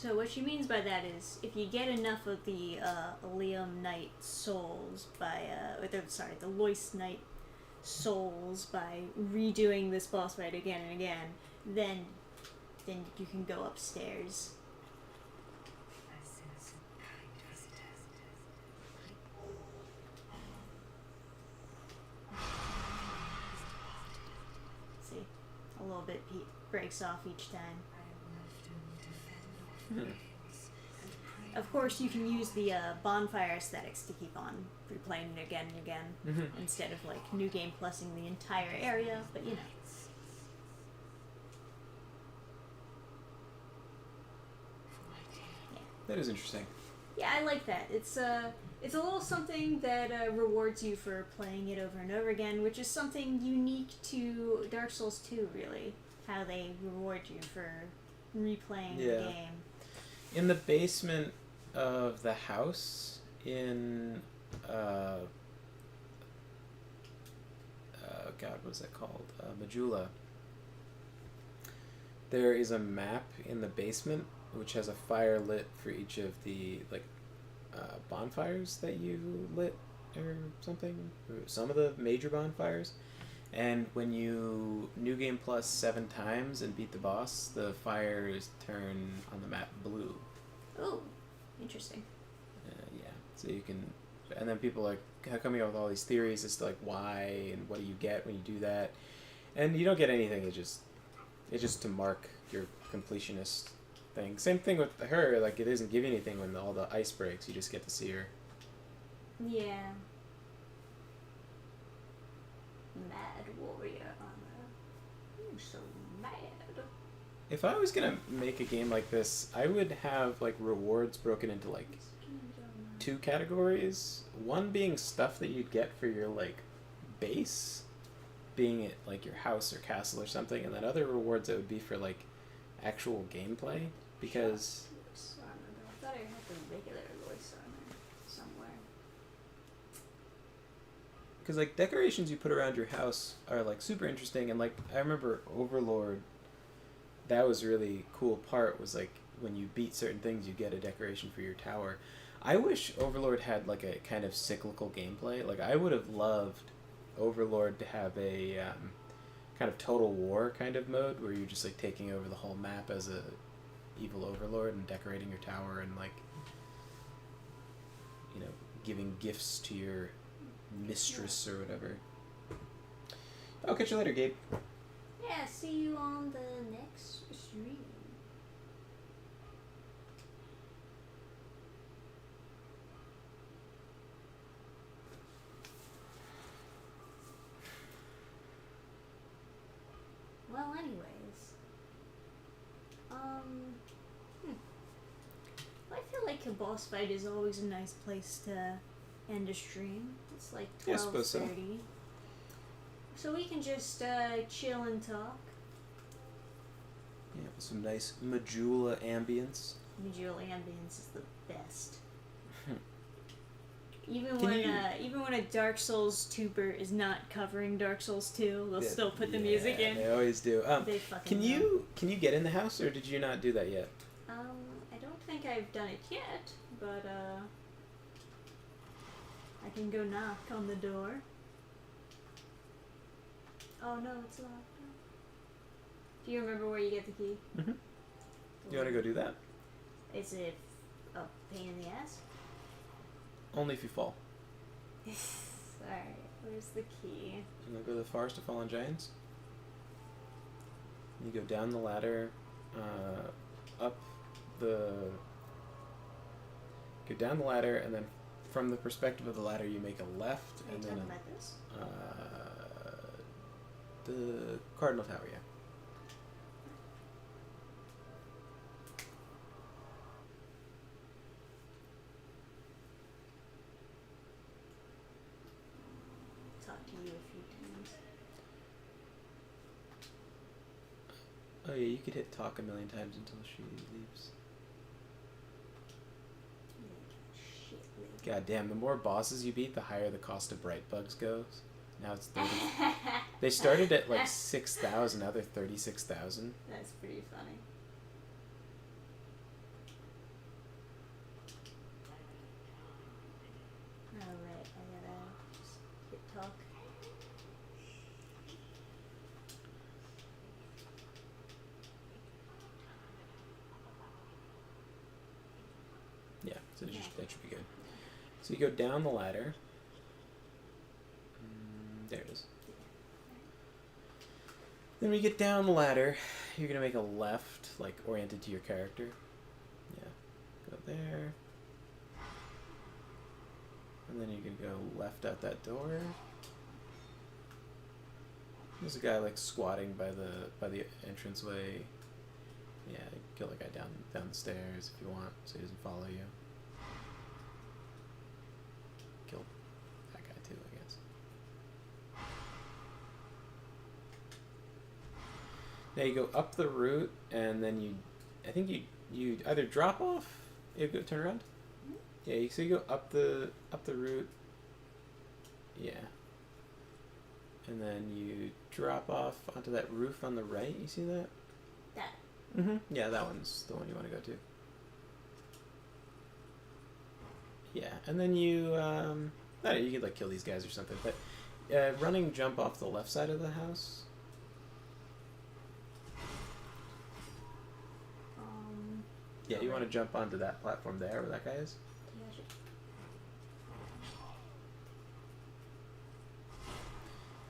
So what she means by that is, if you get enough of the Liam Knight souls by, the Lois Knight souls by redoing this boss fight again and again, then you can go upstairs. See, a little bit breaks off each time. Of course, you can use the bonfire aesthetics to keep on replaying it again and again, instead of like New Game Plusing the entire area, but you know. Yeah. That is interesting. Yeah, I like that. It's a little something that rewards you for playing it over and over again, which is something unique to Dark Souls 2, really. How they reward you for replaying the game. In the basement of the house in God, what is that called? Majula. There is a map in the basement which has a fire lit for each of the bonfires that you lit or something. Or some of the major bonfires. And when you New Game Plus 7 times and beat the boss, the fires turn on the map blue. Oh, interesting. Yeah, so you can, and then people are coming up with all these theories as to like why and what do you get when you do that, and you don't get anything. It's just to mark your completionist thing. Same thing with her. Like it doesn't give you anything when all the ice breaks. You just get to see her. Yeah. Mad warrior armor. I'm so mad. If I was gonna make a game like this, I would have like rewards broken into like 2 categories. One being stuff that you'd get for your like base, being it like your house or castle or something, and then other rewards that would be for like actual gameplay. Because I thought I had the regular Lois armor somewhere. Because like decorations you put around your house are like super interesting, and like I remember Overlord. That was really cool part was like when you beat certain things you get a decoration for your tower. I wish Overlord had like a kind of cyclical gameplay. Like I would have loved Overlord to have a kind of Total War kind of mode where you're just like taking over the whole map as a evil Overlord and decorating your tower and like, you know, giving gifts to your mistress or whatever. I'll catch you later, Gabe. Yeah, see you on the next stream. Well, anyways, I feel like a boss fight is always a nice place to end a stream. It's like 12:30. Yeah, I suppose so. So we can just chill and talk. Yeah, with some nice Majula ambience. Majula ambience is the best. Even when a Dark Souls tuber is not covering Dark Souls 2, they'll still put the music in. They always do. They fucking can you get in the house, or did you not do that yet? I don't think I've done it yet, but I can go knock on the door. Oh no, it's locked. Do you remember where you get the key? Mm-hmm. You want to go do that? Is it a pain in the ass? Only if you fall. Alright, where's the key? You want to go to the Forest of Fallen Giants? You go down the ladder, up the... Go down the ladder, and then from the perspective of the ladder, you make a left, Are you talking about this? The Cardinal Tower, yeah. Talk to you a few times. Oh yeah, you could hit talk a million times until she leaves. Shit, God damn, the more bosses you beat, the higher the cost of bright bugs goes. Now it's 30. They started at like 6,000, now they're 36,000. That's pretty funny. Yeah, so that should be good. So you go down the ladder. There it is. Then when you get down the ladder, you're going to make a left, like oriented to your character. Yeah, go there. And then you're going to go left out that door. There's a guy like squatting by the entranceway. Yeah, kill the guy down the stairs if you want, so he doesn't follow you. Kill that guy too, I guess. Now you go up the route, and then I think you either drop off. You go turn around. Yeah, so you go up the route. Yeah. And then you drop off onto that roof on the right. You see that? That. Mm-hmm. Yeah, that one's the one you want to go to. Yeah, and then you, I don't know, you could like kill these guys or something. But running jump off the left side of the house. Yeah, you want to jump onto that platform there where that guy is. Yeah, sure.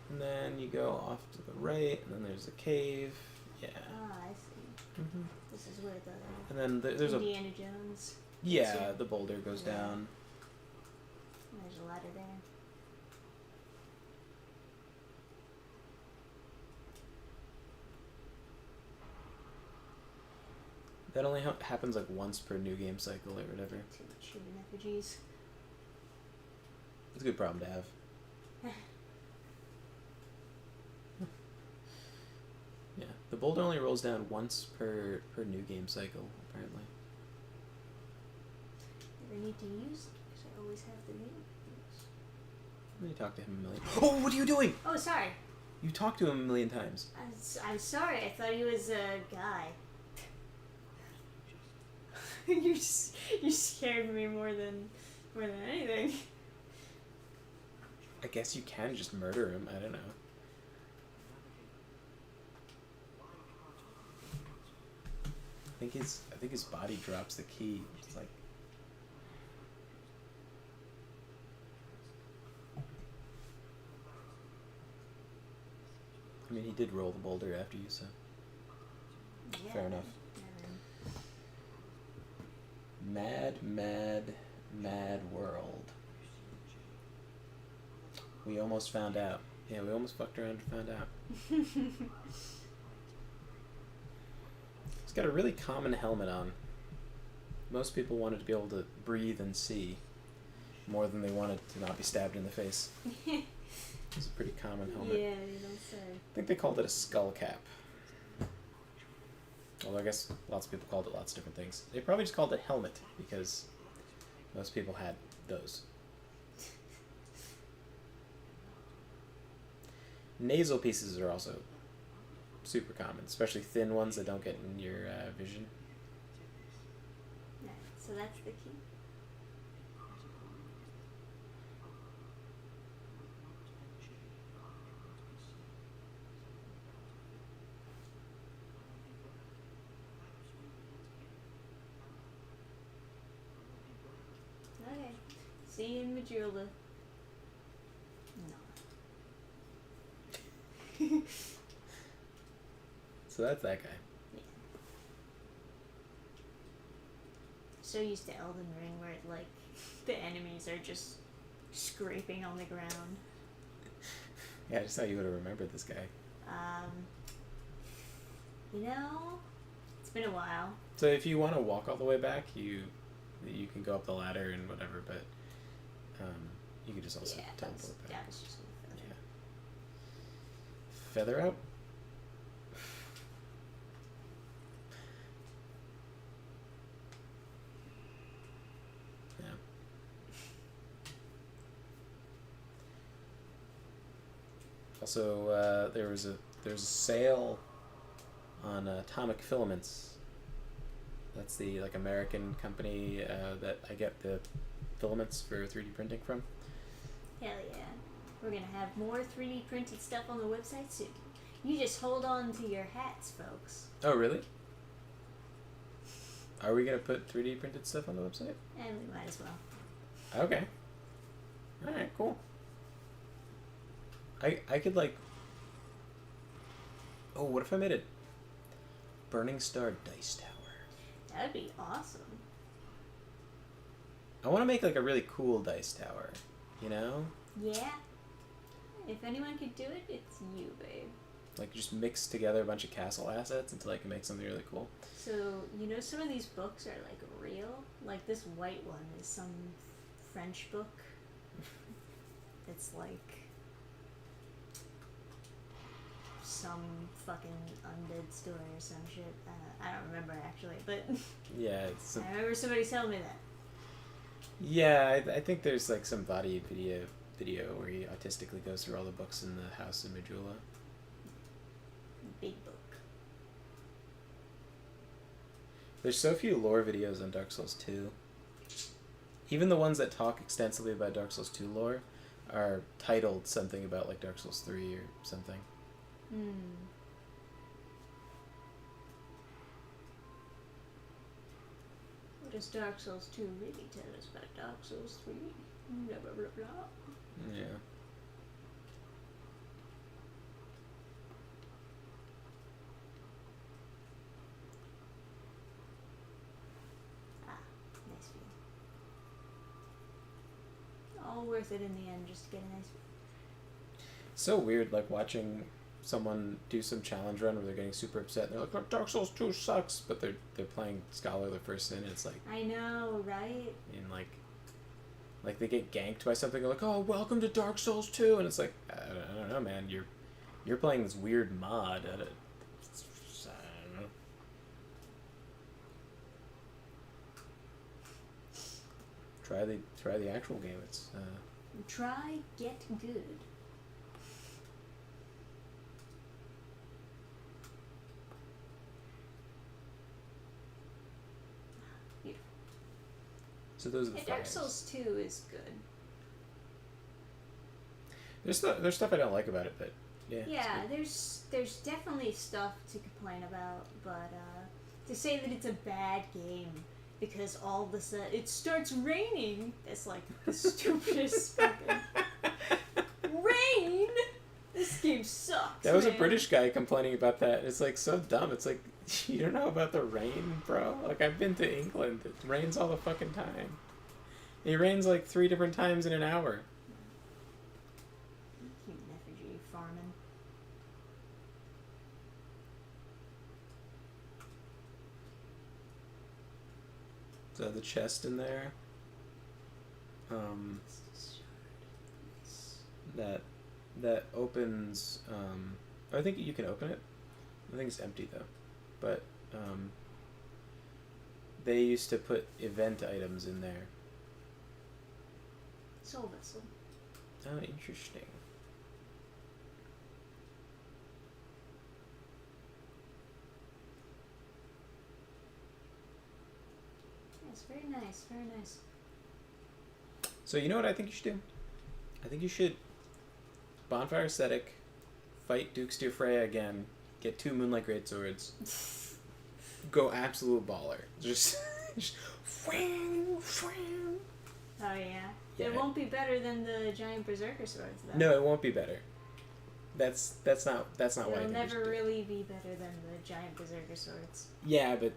And then you go off to the right, and then there's a cave. Yeah. Ah, I see. Mm-hmm. This is where the And then there's Indiana Jones. Yeah, the boulder goes down. And there's a ladder there. That only happens like once per new game cycle or whatever. Too much human effigies. It's a good problem to have. Yeah, the boulder only rolls down once per new game cycle, apparently. Never need to use it because I always have the name. Let me talk to him a million. Oh, what are you doing? Oh, sorry. You talked to him a million times. I'm sorry. I thought he was a guy. you scared me more than anything. I guess you can just murder him. I don't know. I think his body drops the key. It's like. I mean, he did roll the boulder after you, so. Yeah. Fair enough. Mad, mad, mad world. We almost found out. Yeah, we almost fucked around and found out. He's got a really common helmet on. Most people wanted to be able to breathe and see more than they wanted to not be stabbed in the face. It's a pretty common helmet. Yeah, you don't say. I think they called it a skull cap. Although I guess lots of people called it lots of different things. They probably just called it helmet because most people had those. Nasal pieces are also super common, especially thin ones that don't get in your vision. Yeah, so that's the key. Okay. See you in Majula. No. So that's that guy. Yeah. So used to Elden Ring where like the enemies are just scraping on the ground. Yeah, I just thought you would have remembered this guy. You know, it's been a while. So if you want to walk all the way back, you can go up the ladder and whatever, but you can just also teleport back. Yeah, it's just Feather out? Yeah. Also, there was a sale on Atomic Filaments. That's the American company that I get the filaments for 3D printing from. Hell yeah. We're gonna have more 3D printed stuff on the website soon. You just hold on to your hats, folks. Oh, really? Are we gonna put 3D printed stuff on the website? And we might as well. Okay. Alright, cool. I could like... Oh, what if I made a Burning Star dice tower? That'd be awesome. I want to make like a really cool dice tower, you know? Yeah. If anyone could do it, it's you, babe. Like just mix together a bunch of castle assets until I can make something really cool. So, you know some of these books are like real? Like this white one is some French book. It's like some fucking undead story or some shit. I don't remember actually, but Yeah, it's I remember somebody telling me that. yeah. I think there's like some body video where he autistically goes through all the books in the house in Majula. Big book. There's so few lore videos on Dark Souls 2. Even the ones that talk extensively about Dark Souls 2 lore are titled something about like Dark Souls 3 or something. What does Dark Souls 2 really tell us about Dark Souls 3? Blah blah blah blah. Yeah. Nice view. All worth it in the end just to get a nice view. So weird, like watching someone do some challenge run where they're getting super upset and they're like, oh, Dark Souls 2 sucks, but they're playing Scholar the first sin and it's like, I know, right? and like they get ganked by something, they're like, oh, welcome to Dark Souls 2, and it's like, I don't know, man, you're playing this weird mod at it. I don't know. Try the actual game. It's Try get good. so those are the Dark fires. Souls 2 is good. There's stuff I don't like about it, but yeah. Yeah, there's definitely stuff to complain about, but to say that it's a bad game because all of a sudden it starts raining, that's like the stupidest fucking rain. This game sucks. That was man. a British guy complaining about that. It's like so dumb. It's like, you don't know about the rain, bro? Like, I've been to England. It rains all the fucking time. It rains like 3 different times in an hour. Cute effigy farming. So the chest in there. That opens. I think you can open it. I think it's empty though, but they used to put event items in there. Soul vessel. Oh, interesting. Yes, very nice, very nice. So you know what I think you should do? I think you should bonfire aesthetic, fight Dukes de Freya again, get 2 Moonlight Greatswords, go absolute baller. Just whang, whang. Oh yeah. Yeah. It won't be better than the giant berserker swords though. No, it won't be better. That's not what I It'll think you never should do. really be better than the giant berserker swords. Yeah, but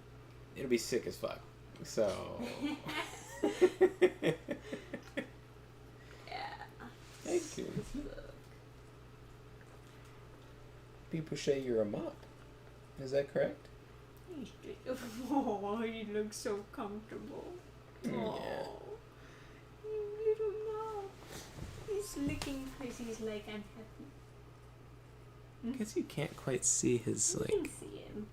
it'll be sick as fuck. So. Yeah. Thank you. People say you're a mop. Is that correct? Oh, he looks so comfortable. Yeah. Oh, you little mouth. He's licking because he's like, I'm happy. I guess you can't quite see his You like. can see him.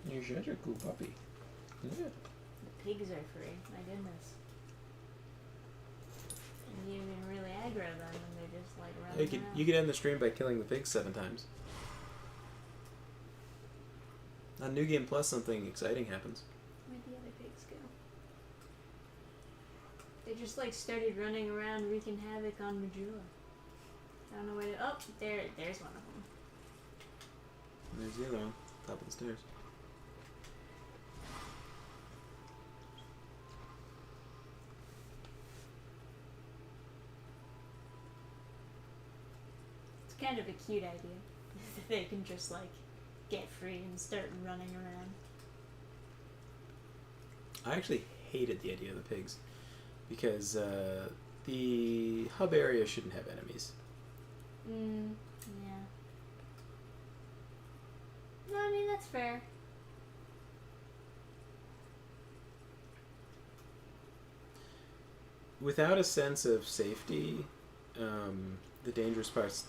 You're such a cool puppy. Yeah. The pigs are free. My goodness. And you can really aggro them and they're just like running around. You could end the stream by killing the pigs 7 times. On New Game Plus, something exciting happens. Where'd the other pigs go? They just like started running around wreaking havoc on Majula. I don't know where to. Oh, there's one of them. There's the other one, top of the stairs. It's kind of a cute idea. They can just like get free and start running around. I actually hated the idea of the pigs because the hub area shouldn't have enemies. Yeah. No, I mean, that's fair. Without a sense of safety, the dangerous parts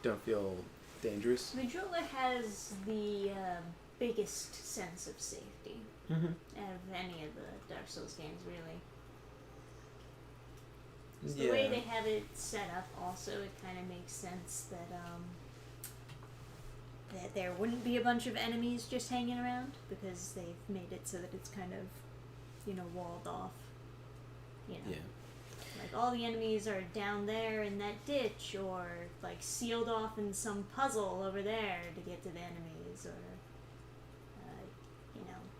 don't feel dangerous. Majula has the biggest sense of safety Mm-hmm. of any of the Dark Souls games, really. Yeah. The way they have it set up, also, it kind of makes sense that that there wouldn't be a bunch of enemies just hanging around, because they've made it so that it's kind of, walled off. Yeah. Like all the enemies are down there in that ditch, or like sealed off in some puzzle over there to get to the enemies, or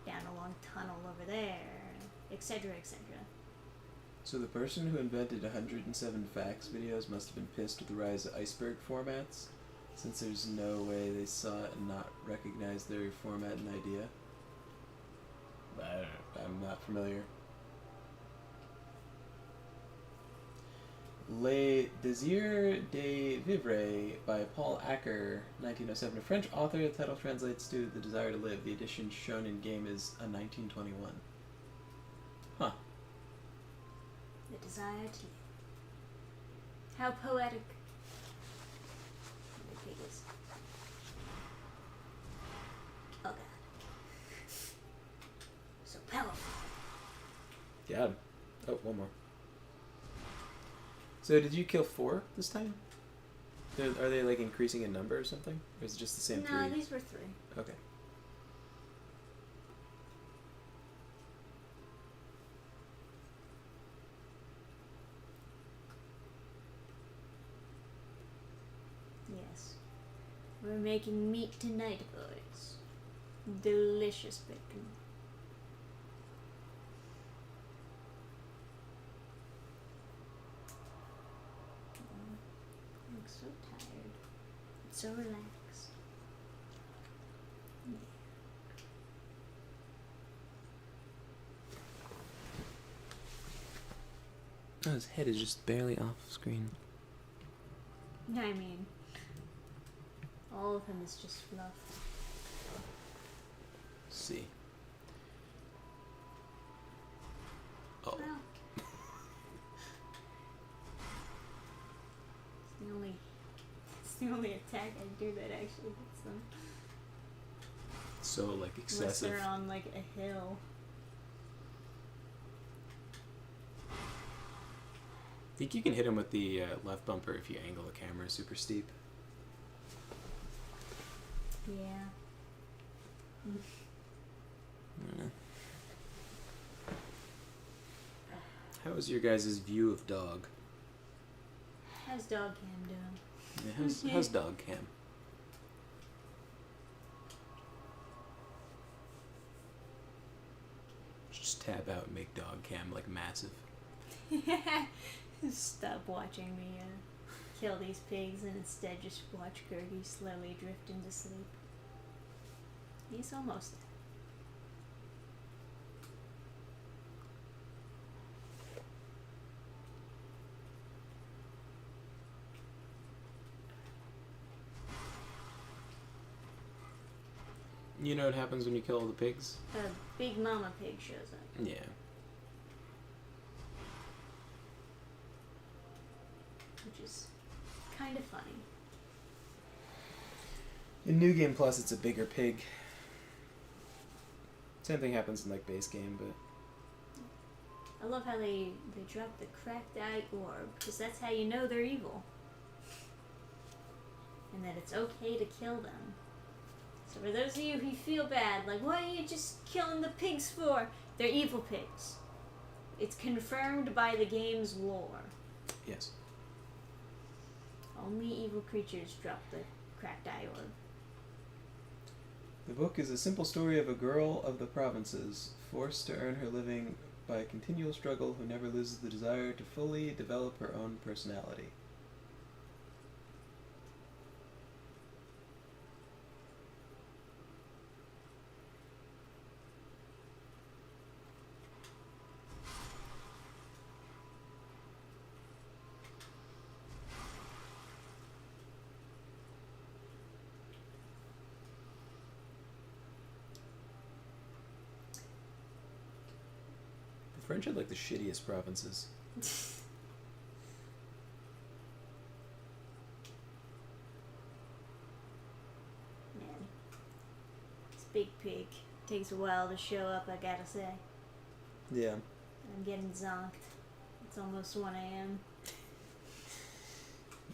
down a long tunnel over there, etc., etc. So the person who invented 107 facts videos must have been pissed with the rise of iceberg formats, since there's no way they saw it and not recognize their format and idea. I'm not familiar. Les Désirs de Vivre by Paul Acker, 1907. A French author. The title translates to The Desire to Live. The edition shown in game is a 1921. Huh. The desire to live. How poetic. The pig is. Oh god. So powerful. Yeah. Oh, one more. So did you kill 4 this time? Are they like increasing in number or something? Or is it just the same 3? No, these were 3. Okay. Yes. We're making meat tonight, boys. Delicious bacon. I'm so tired. So relaxed. Yeah. Oh, his head is just barely off screen. I mean, all of him is just fluff. Let's see. Oh. Well, it's the only attack I do that actually hits them. So like Unless excessive. they're on like a hill. I think you can hit him with the left bumper if you angle the camera super steep. Yeah. I don't know. How was your guys' view of dog? How's dog cam doing? Yeah, how's dog cam? Just tab out and make dog cam like massive. Stop watching me kill these pigs and instead just watch Gertie slowly drift into sleep. He's almost dead. You know what happens when you kill all the pigs? A big mama pig shows up. Yeah. Which is kind of funny. In New Game Plus, it's a bigger pig. Same thing happens in like base game, but I love how they drop the cracked eye orb, because that's how you know they're evil. And that it's okay to kill them. So for those of you who feel bad, like, what are you just killing the pigs for? They're evil pigs. It's confirmed by the game's lore. Yes. Only evil creatures drop the cracked eye orb. The book is a simple story of a girl of the provinces, forced to earn her living by a continual struggle, who never loses the desire to fully develop her own personality. The French had like the shittiest provinces. Man. This big pig takes a while to show up, I gotta say. Yeah. I'm getting zonked. It's almost 1 a.m.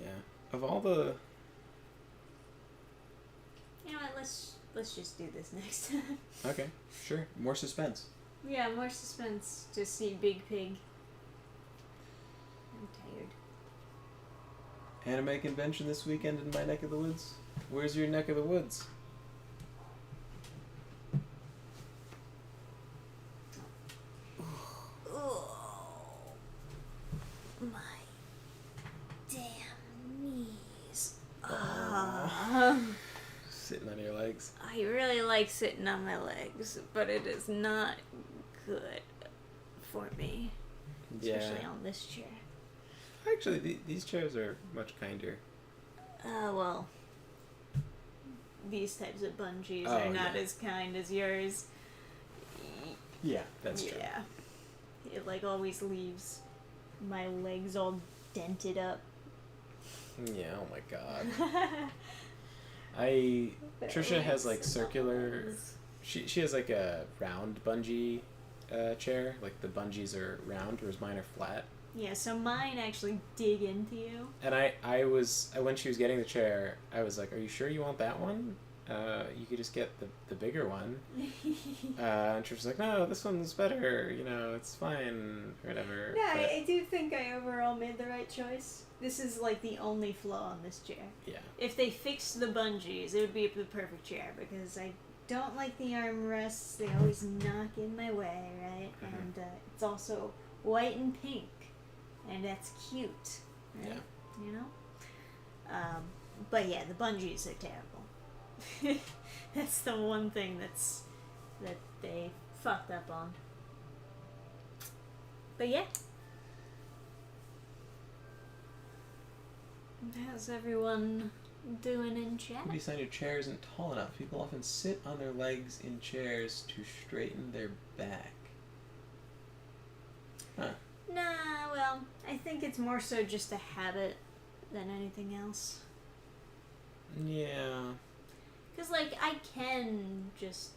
Yeah. Of all the... You know what, let's just do this next time. Okay, sure. More suspense. Yeah, more suspense to see Big Pig. I'm tired. Anime convention this weekend in my neck of the woods. Where's your neck of the woods? Oh, my damn knees. Sitting on your legs. I really like sitting on my legs, but it is not good for me. Especially on this chair. Actually, these chairs are much kinder. Well, these types of bungees Oh, are not yeah. as kind as yours. Yeah, that's true. Yeah. It like always leaves my legs all dented up. Yeah, oh my god. Trisha has like circular... She has like a round bungee chair. Like the bungees are round, whereas mine are flat. Yeah, so mine actually dig into you. And when she was getting the chair, I was like, "Are you sure you want that one? You could just get the bigger one." And she was like, "No, this one's better. You know, it's fine, or whatever." Yeah, But, I do think I overall made the right choice. This is like the only flaw on this chair. yeah. If they fixed the bungees, it would be the perfect chair because I don't like the armrests. They always knock in my way, right? Mhm. And it's also white and pink, and that's cute, right? Yeah. You know? But yeah, the bungees are terrible. That's the one thing that they fucked up on. But yeah. How's everyone doing in chat? Maybe sign your chair isn't tall enough. People often sit on their legs in chairs to straighten their back. Huh. Nah, well, I think it's more so just a habit than anything else. Yeah. Because, like, I can just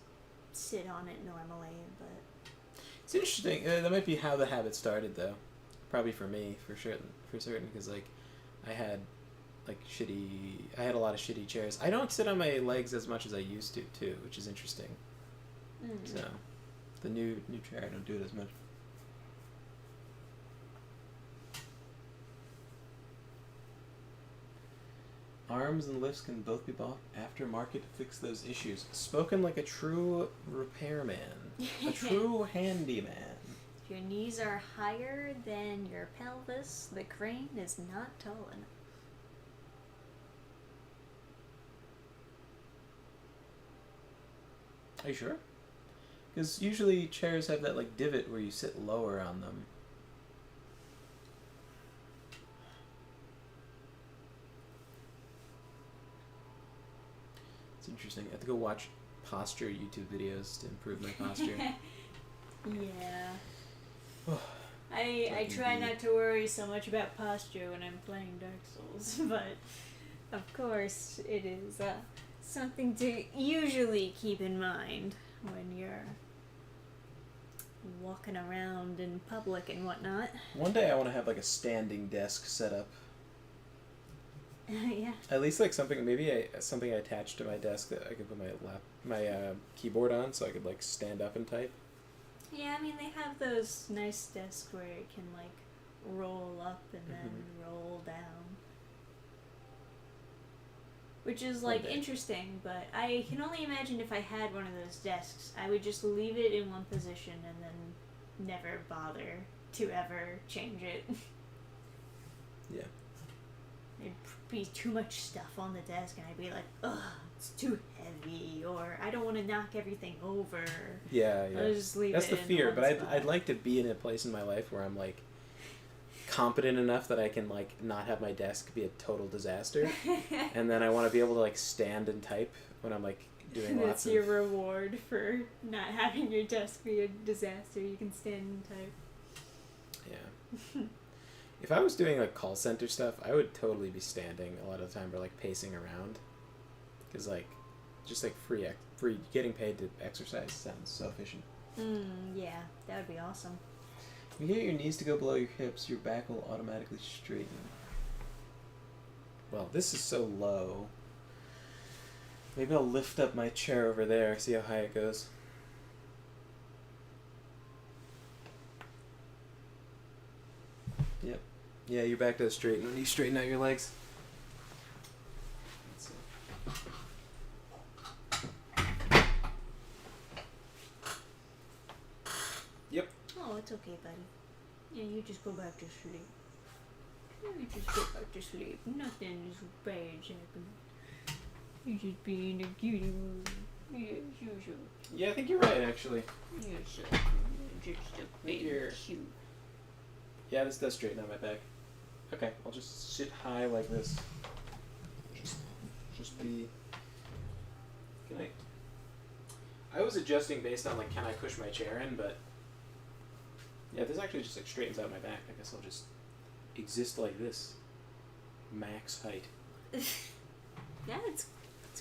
sit on it normally, but... It's interesting. That might be how the habit started, though. Probably for me, for certain, because like, I had a lot of shitty chairs. I don't sit on my legs as much as I used to, too, which is interesting. So, The new chair, I don't do it as much. Arms and lifts can both be bought aftermarket to fix those issues. spoken like a true repairman. A true handyman. If your knees are higher than your pelvis, the crane is not tall enough. Are you sure? Because usually chairs have that like divot where you sit lower on them. It's interesting. I have to go watch posture YouTube videos to improve my posture. Yeah. I try not to worry so much about posture when I'm playing Dark Souls, but of course it is something to usually keep in mind when you're walking around in public and whatnot. One day I want to have like a standing desk set up. Yeah. At least like something I attached to my desk that I could put my keyboard on, so I could like stand up and type. Yeah, I mean, they have those nice desks where it can, like, roll up and then roll down. Which is, like, interesting, but I can only imagine if I had one of those desks, I would just leave it in one position and then never bother to ever change it. Yeah. There'd be too much stuff on the desk, and I'd be like, ugh, it's too heavy, or I don't want to knock everything over. Yeah, yeah. I'll just leave That's it the in fear, one but spot. I'd like to be in a place in my life where I'm, like, competent enough that I can, like, not have my desk be a total disaster. And then I want to be able to, like, stand and type when I'm, like, doing That's lots of... your reward for not having your desk be a disaster. You can stand and type. Yeah. If I was doing, like, call center stuff, I would totally be standing a lot of the time or, like, pacing around. Because, like, just, like, free getting paid to exercise sounds so efficient. Yeah, that would be awesome. If you get your knees to go below your hips, your back will automatically straighten. Well, this is so low. Maybe I'll lift up my chair over there, see how high it goes. Yep. Yeah, your back does straighten when you straighten out your legs. Let's see. Yep. Oh, it's okay, buddy. Yeah, you just go back to sleep. You just go back to sleep. Nothing is bad's happening. You just being a cutie moon. Yes, you should. Yeah, I think you're right, actually. You're so just a baby You're- cute. Yeah, this does straighten out my back. Okay, I'll just sit high like this. Just be... Can I was adjusting based on, like, can I push my chair in, but... Yeah, this actually just, like, straightens out my back. I guess I'll just exist like this. Max height. Yeah, it's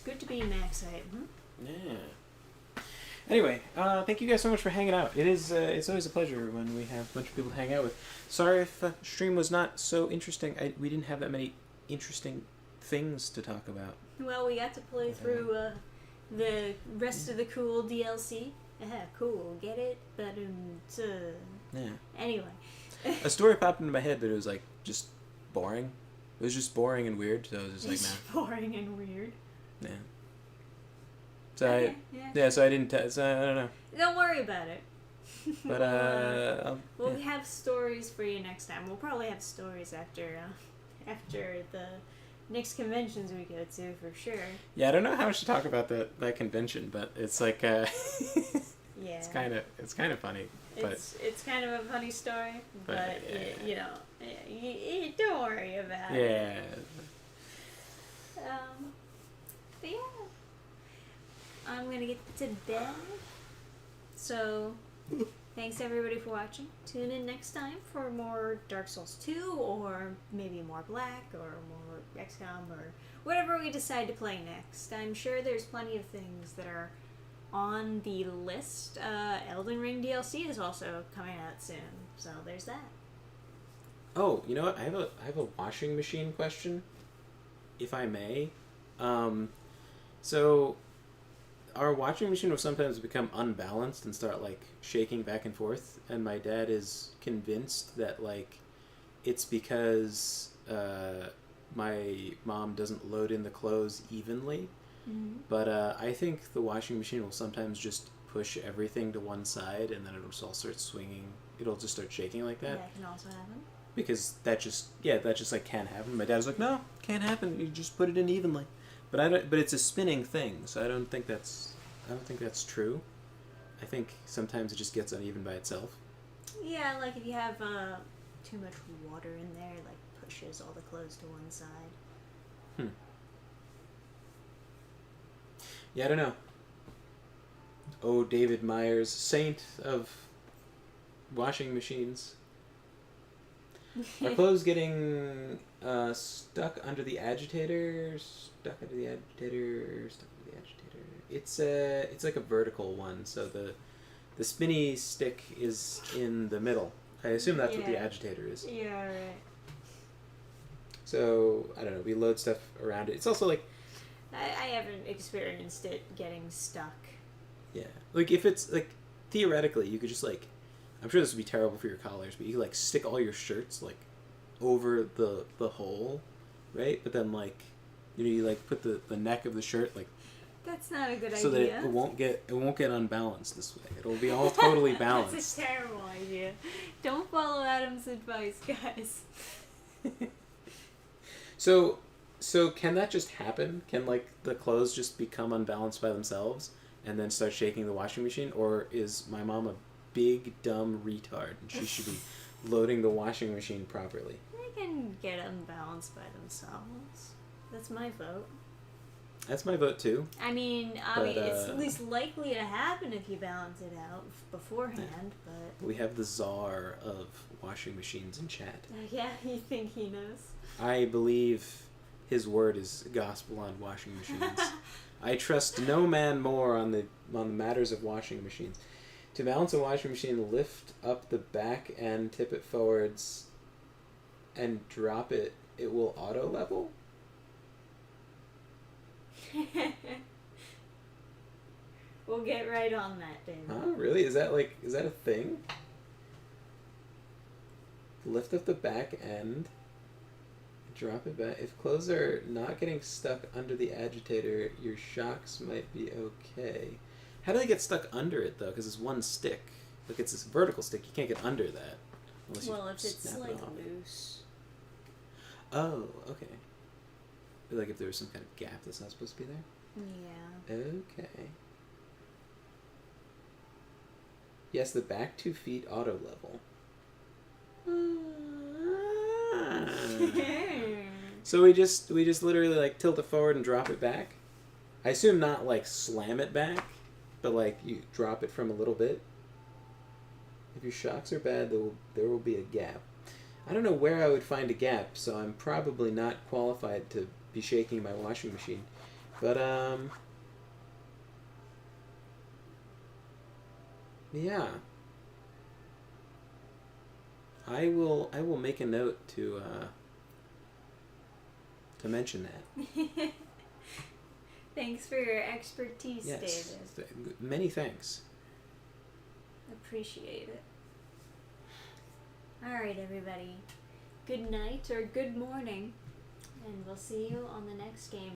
good to be max height, huh? Yeah. Anyway, thank you guys so much for hanging out. It's always a pleasure when we have a bunch of people to hang out with. Sorry if the stream was not so interesting. We didn't have that many interesting things to talk about. Well, we got to play through the rest of the cool DLC. Cool, get it? But Yeah. anyway. A story popped into my head, but it was, like, just boring. It was just boring and weird, so I was just like, It's nah. boring and weird. Yeah. So Okay, so I didn't, so I don't know. Don't worry about it. But, we'll have stories for you next time. We'll probably have stories after the next conventions we go to, for sure. Yeah, I don't know how much to talk about that convention, but it's like, Yeah. it's kind of funny. But It's kind of a funny story, but yeah. you know, you don't worry about it. yeah. But yeah, I'm gonna get to bed. So, thanks everybody for watching. Tune in next time for more Dark Souls 2, or maybe more Black, or more XCOM, or whatever we decide to play next. I'm sure there's plenty of things that are on the list. Elden Ring DLC is also coming out soon, so there's that. Oh, you know what? I have a washing machine question, if I may. So our washing machine will sometimes become unbalanced and start, like, shaking back and forth, and my dad is convinced that, like, it's because my mom doesn't load in the clothes evenly. Mm-hmm. But I think the washing machine will sometimes just push everything to one side, and then it'll just all start swinging. It'll just start shaking like that. That can also happen. Because that just like can't happen. My dad's like, no, can't happen. You just put it in evenly. But it's a spinning thing, so I don't think that's true. I think sometimes it just gets uneven by itself. Yeah, like if you have too much water in there, it, like, pushes all the clothes to one side. Yeah, I don't know. Oh, David Myers, saint of washing machines. Are clothes getting stuck under the agitator? Stuck under the agitator. It's like a vertical one, so the spinny stick is in the middle. I assume that's what the agitator is. Yeah, right. So I don't know. We load stuff around it. It's also like, I haven't experienced it getting stuck. yeah, like if it's like theoretically, you could just like, I'm sure this would be terrible for your collars, but you could like stick all your shirts like over the hole, right? But then like, you like put the neck of the shirt like That's not a good so idea. that it won't get unbalanced this way. It'll be all totally balanced. That's a terrible idea. Don't follow Adam's advice, guys. So can that just happen? Can like the clothes just become unbalanced by themselves and then start shaking the washing machine, or is my mom a big dumb retard and she should be loading the washing machine properly? They can get unbalanced by themselves. That's my vote. That's my vote too. I mean, But, it's at least likely to happen if you balance it out beforehand, but... We have the czar of washing machines in chat. Yeah, you think he knows? I believe his word is gospel on washing machines. I trust no man more on the matters of washing machines. To balance a washing machine, lift up the back end, tip it forwards, and drop it. It will auto level? We'll get right on that, David. Huh? Really? Is that a thing? Lift up the back end, drop it back. If clothes are not getting stuck under the agitator, your shocks might be okay. How do they get stuck under it though? Because it's one stick. Like it's this vertical stick. You can't get under that unless Well, you if it's snap like it off. loose. Oh, okay. Like if there was some kind of gap that's not supposed to be there? Yeah. Okay. Yes, the back 2 feet auto level. So we just literally like tilt it forward and drop it back? I assume not like slam it back, but like you drop it from a little bit. If your shocks are bad, there will be a gap. I don't know where I would find a gap, so I'm probably not qualified to be shaking my washing machine. But yeah. I will make a note to mention that. Thanks for your expertise, Yes. David. Many thanks. Appreciate it. Alright, everybody. Good night or good morning. And we'll see you on the next game.